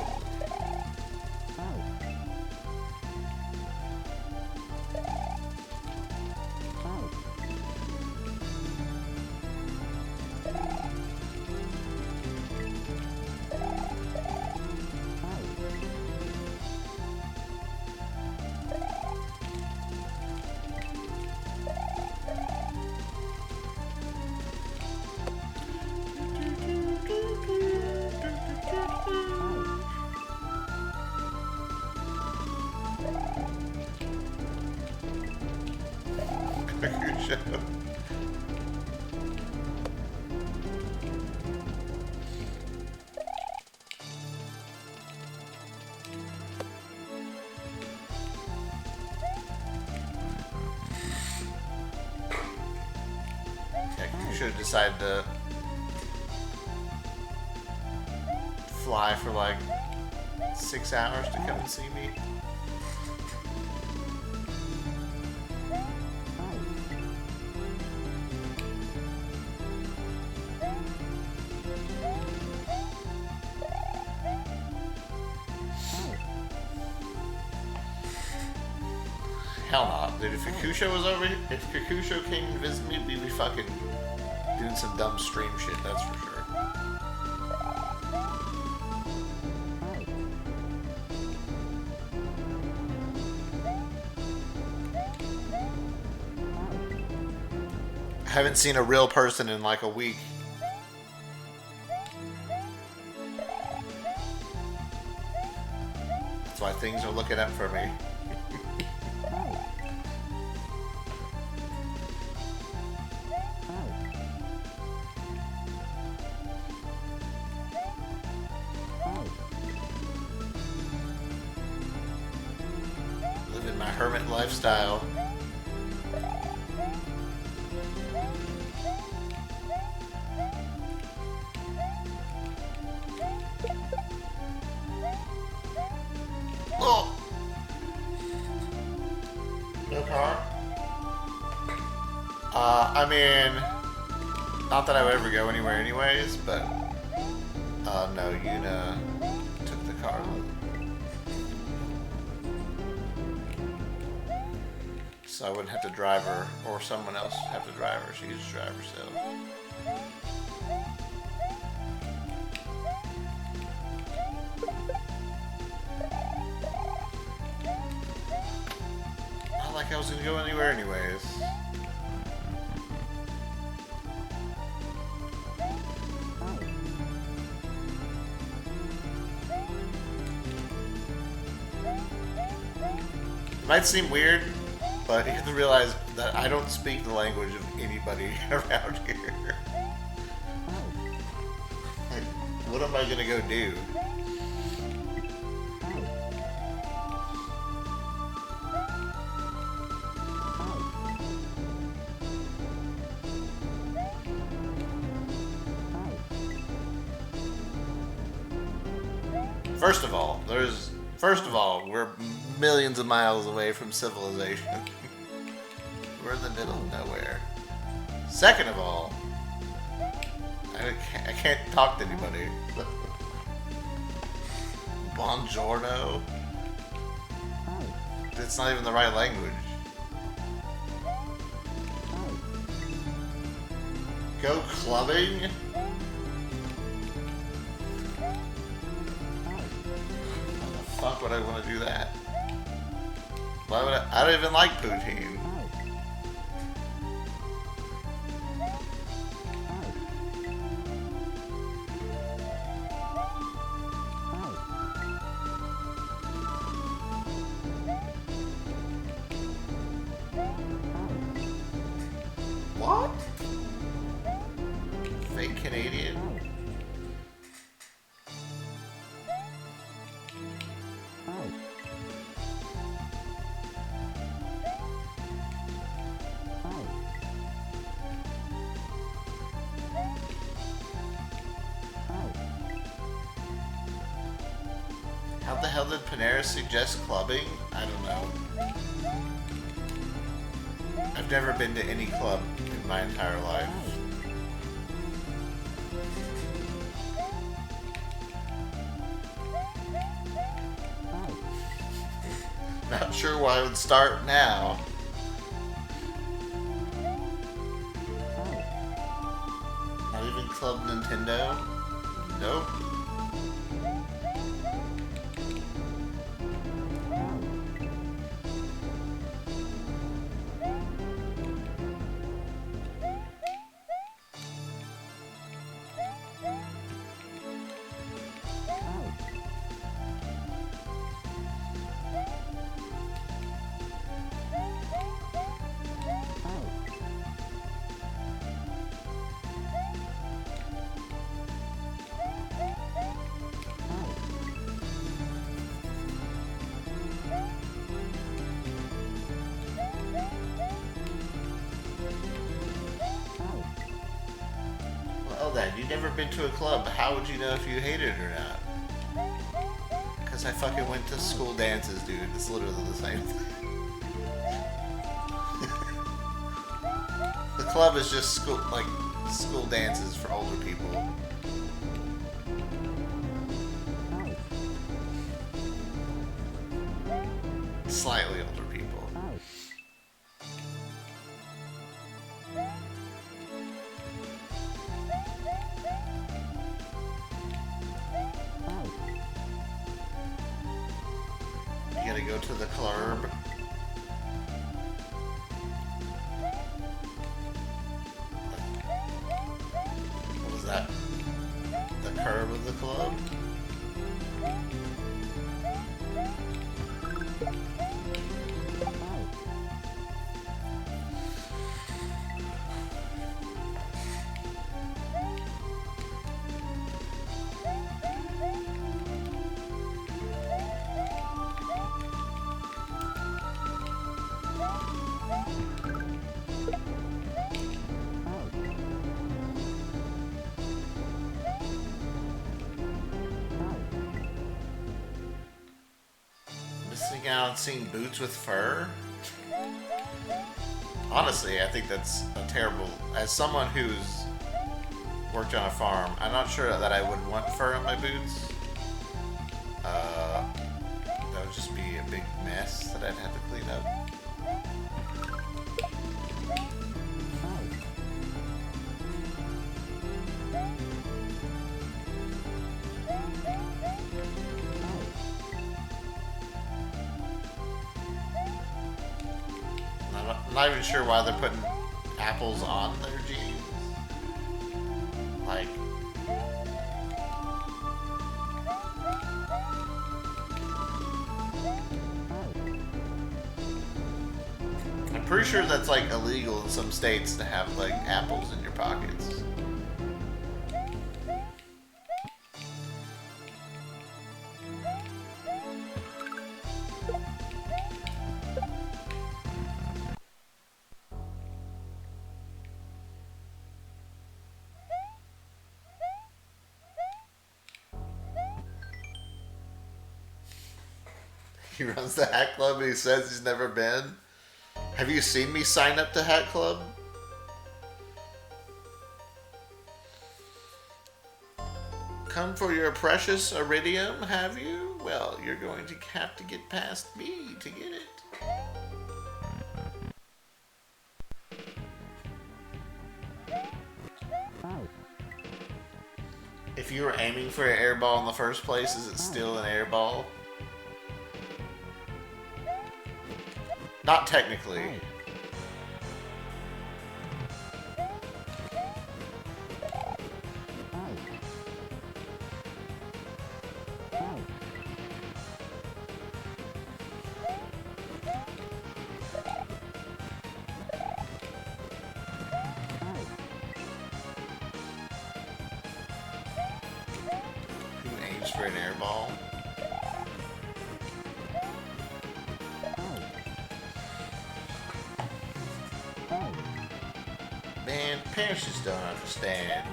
You should have decided to fly for like 6 hours to come and see me. Hell no. Dude, if Kakusho was over here, if Kakusho came and visited me, we'd be fucking doing some dumb stream shit, that's for sure. I haven't seen a real person in like a week. That's why things are looking up for me. Living my hermit lifestyle. I mean, not that I would ever go anywhere anyways, but no, Yuna took the car. So I wouldn't have to drive her, or someone else have to drive her. She could just drive herself. Not like I was gonna go anywhere anyways. It might seem weird, but you have to realize that I don't speak the language of anybody around here. Like, what am I gonna go do? First of all, we're millions of miles away from civilization. We're in the middle of nowhere. Second of all, I can't talk to anybody. Buongiorno? It's not even the right language. Go clubbing? Fuck would I want to do that? Why would I don't even like poutine. What? Fake Canadian? How the hell did Panera suggest clubbing? I don't know. I've never been to any club in my entire life. Not sure why I would start now. Not even Club Nintendo? Nope. Well then, you've never been to a club. How would you know if you hate it or not? Because I fucking went to school dances, dude. It's literally the same thing. The club is just school dances for older people. Slightly older people. You gotta go to the club. What was that? The curb of the club? Missing out on seeing boots with fur? Honestly, I think that's a terrible. As someone who's worked on a farm, I'm not sure that I would want fur on my boots. That would just be a big mess that I'd have to clean up. I'm not even sure why they're putting apples on their jeans. Like, I'm pretty sure that's like illegal in some states to have like apples in your pockets. He runs the Hat Club and he says he's never been. Have you seen me sign up to Hat Club? Come for your precious Iridium, have you? Well, you're going to have to get past me to get it. If you were aiming for an airball in the first place, is it still an airball? Not technically. Who aims for an airball? Man, parents just don't understand.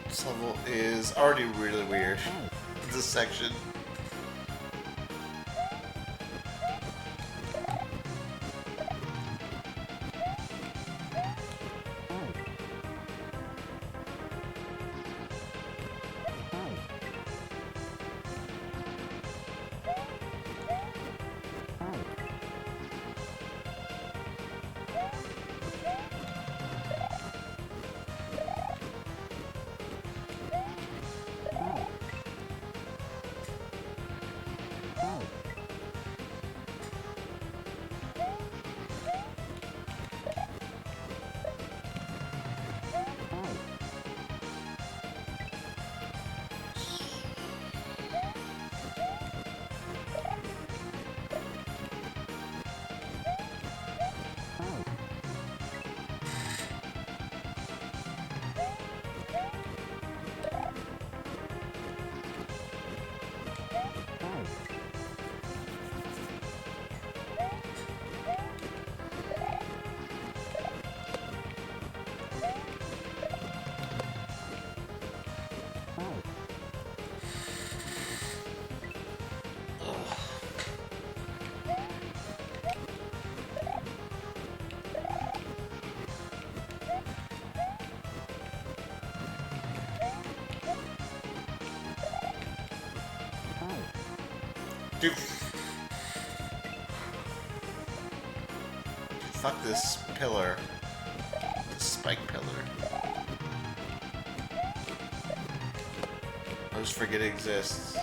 This level is already really weird. This section. Dude. Fuck this pillar. This spike pillar. I just forget it exists.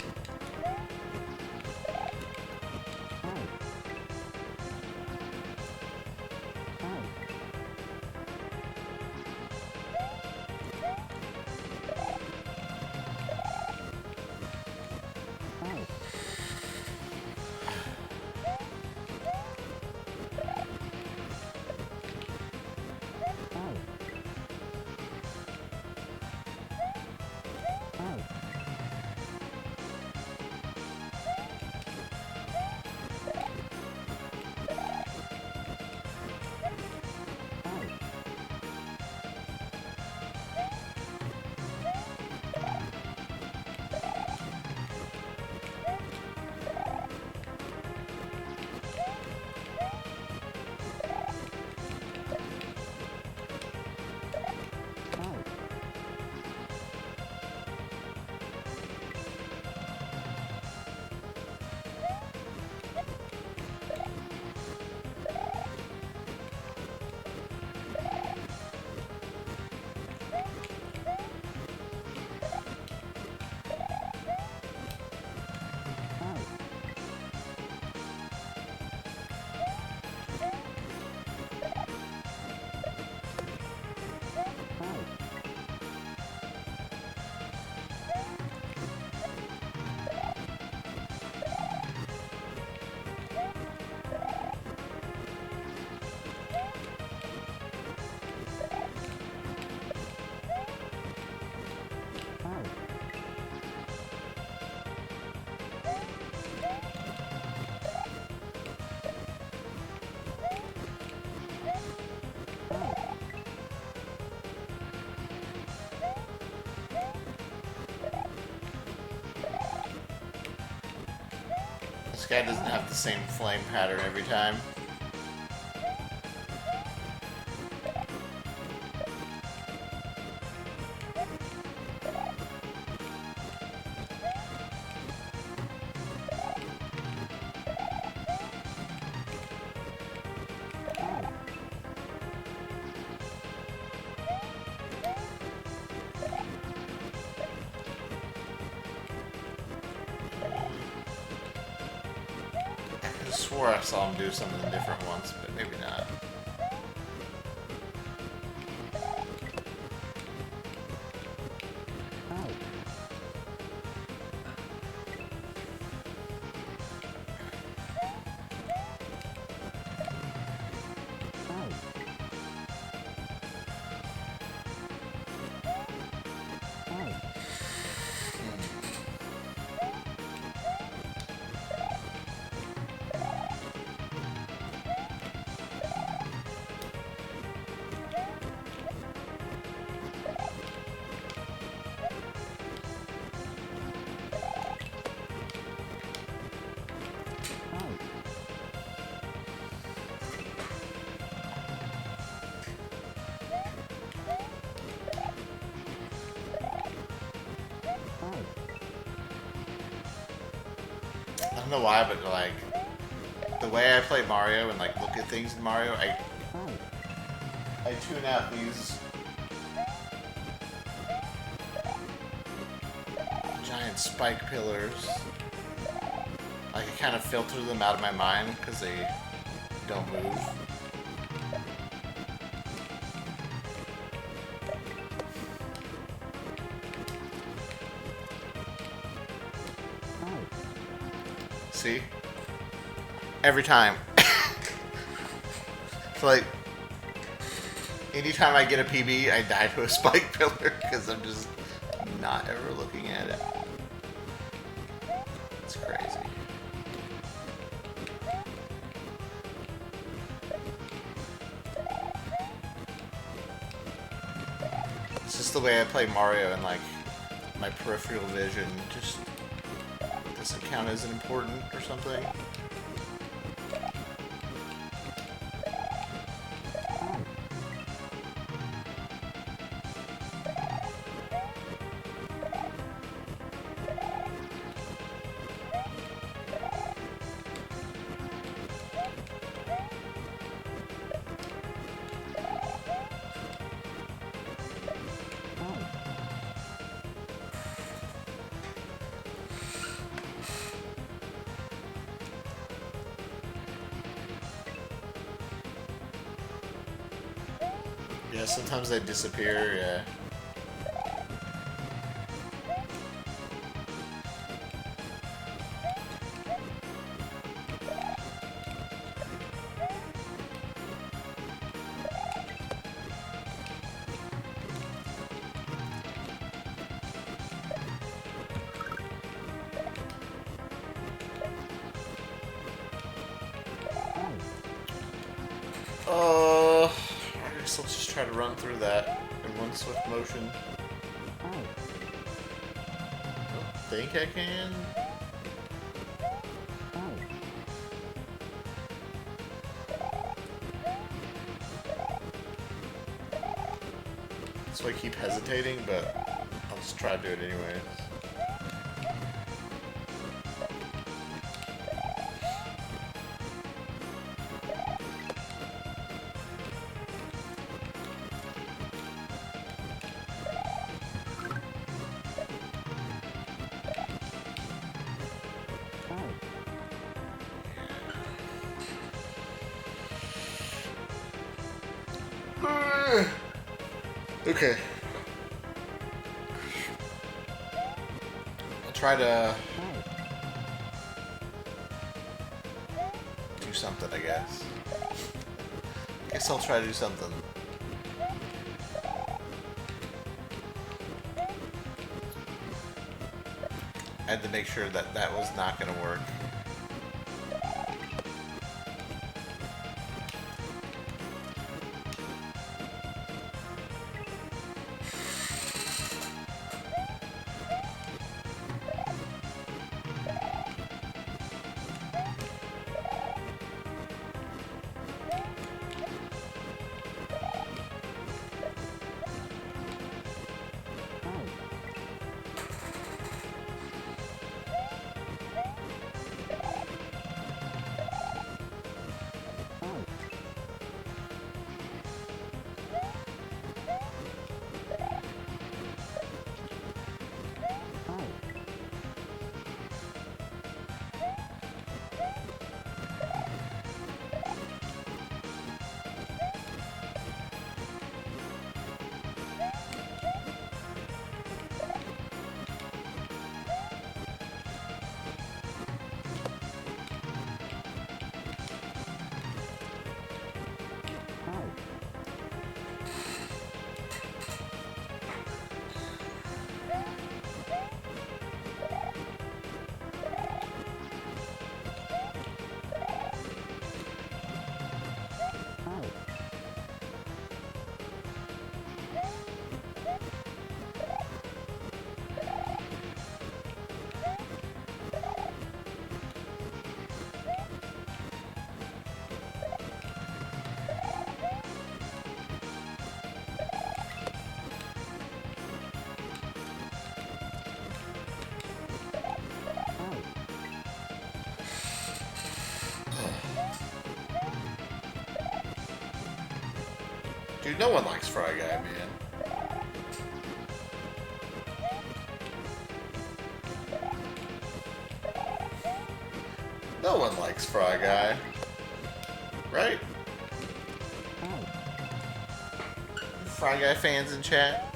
This guy doesn't have the same flame pattern every time. I swore I saw him do something different once, but maybe not. I don't know why, but like the way I play Mario and like look at things in Mario, I tune out these giant spike pillars. Like I kind of filter them out of my mind because they don't move. See? Every time. It's like, anytime I get a PB, I die to a spike pillar because I'm just not ever looking at it. It's crazy. It's just the way I play Mario, and like my peripheral vision just doesn't count as important or something. Yeah, sometimes they disappear, yeah. I guess I'll just try to run through that in one swift motion. I think I can. So I keep hesitating, but I'll just try to do it anyways. Okay. I'll try to do something, I guess. Guess I'll try to do something. I had to make sure that that was not going to work. Dude, no one likes Fry Guy, man. No one likes Fry Guy. Right? Fry Guy fans in chat?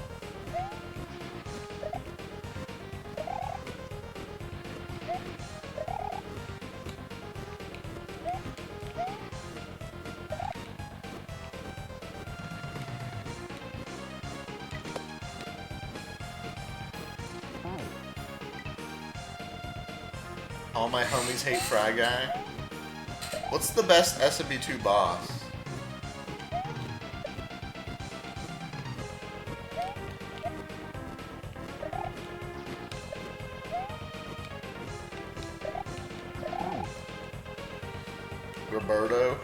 All my homies hate Fry Guy. What's the best SMB2 boss? Roberto.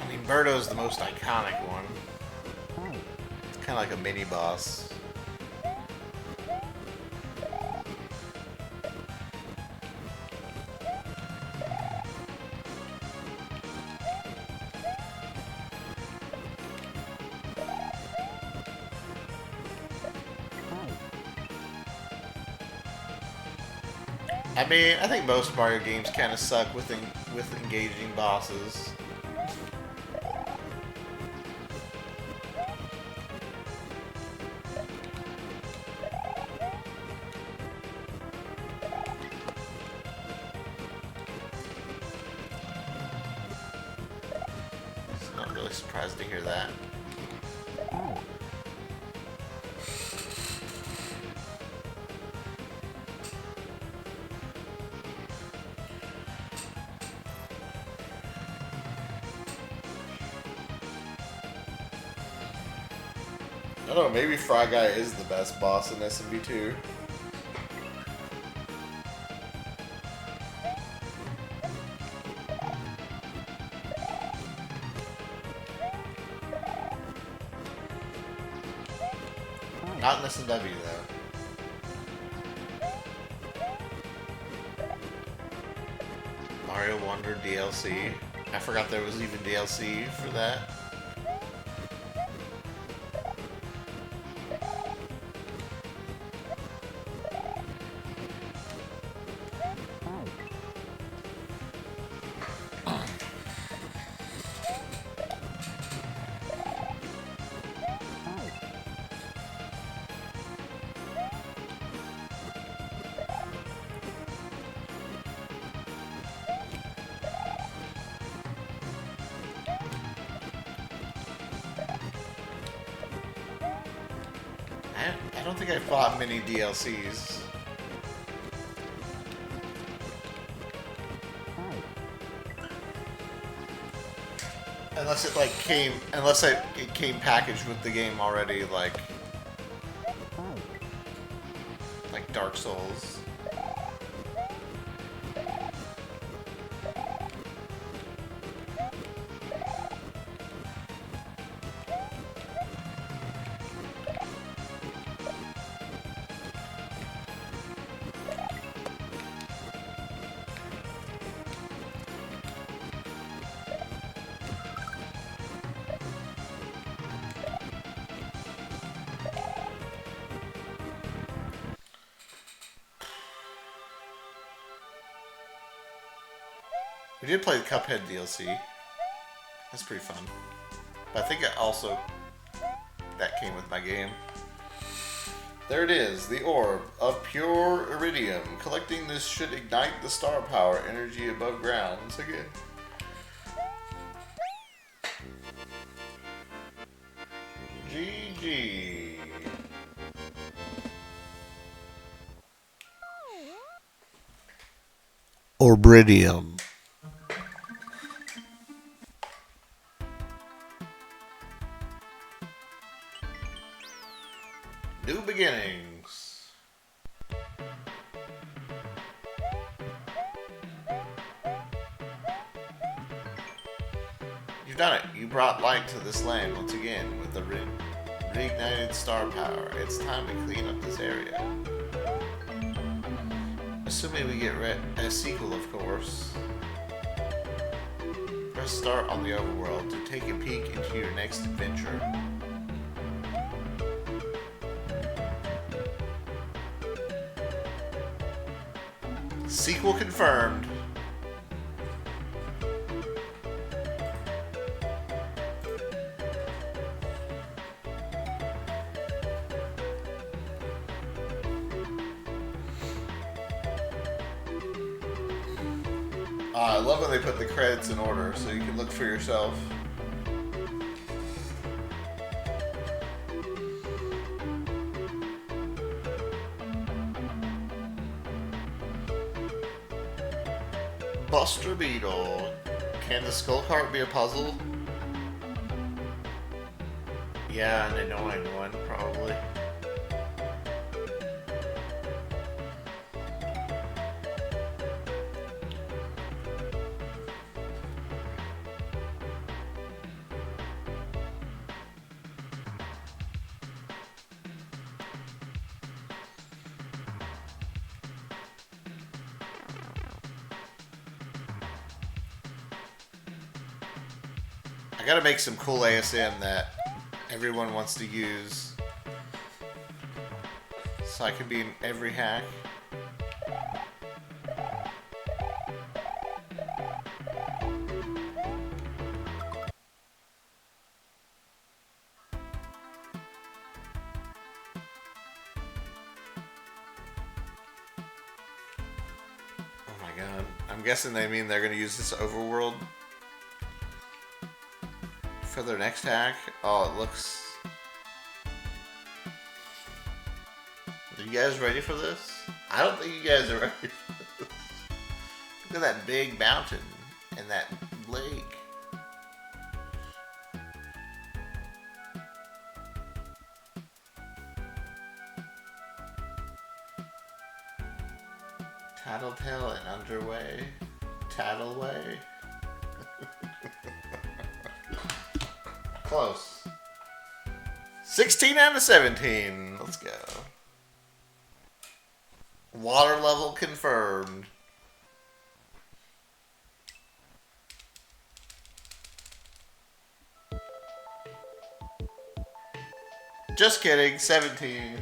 I mean, Birdo's the most iconic one. It's kind of like a mini boss. I mean, I think most Mario games kind of suck with engaging bosses. I'm not really surprised to hear that. I don't know, maybe Fry Guy is the best boss in SMB2. Not in SMW though. Mario Wonder DLC. I forgot there was even DLC for that. I don't think I bought many DLCs. Unless it came packaged with the game already, like Dark Souls. We did play the Cuphead DLC. That's pretty fun. But I think that came with my game. There it is, the orb of pure Iridium. Collecting this should ignite the star power energy above ground once again. GG. Orbidium. New beginnings. You've done it. You brought light to this land once again with the reignited star power. It's time to clean up this area. Assuming we get a sequel, of course. Press start on the overworld to take a peek into your next adventure. Sequel confirmed. I love when they put the credits in order so you can look for yourself. Buster Beetle. Can the skull cart be a puzzle? Yeah, an annoying one, probably. I gotta make some cool ASM that everyone wants to use so I can be in every hack. Oh my god. I'm guessing they mean they're gonna use this overworld for their next hack. Oh, it looks... Are you guys ready for this? I don't think you guys are ready for this. Look at that big mountain and that lake. Tattletale and Underway. Tattleway. Close. 16 out of 17. Let's go. Water level confirmed. Just kidding. 17.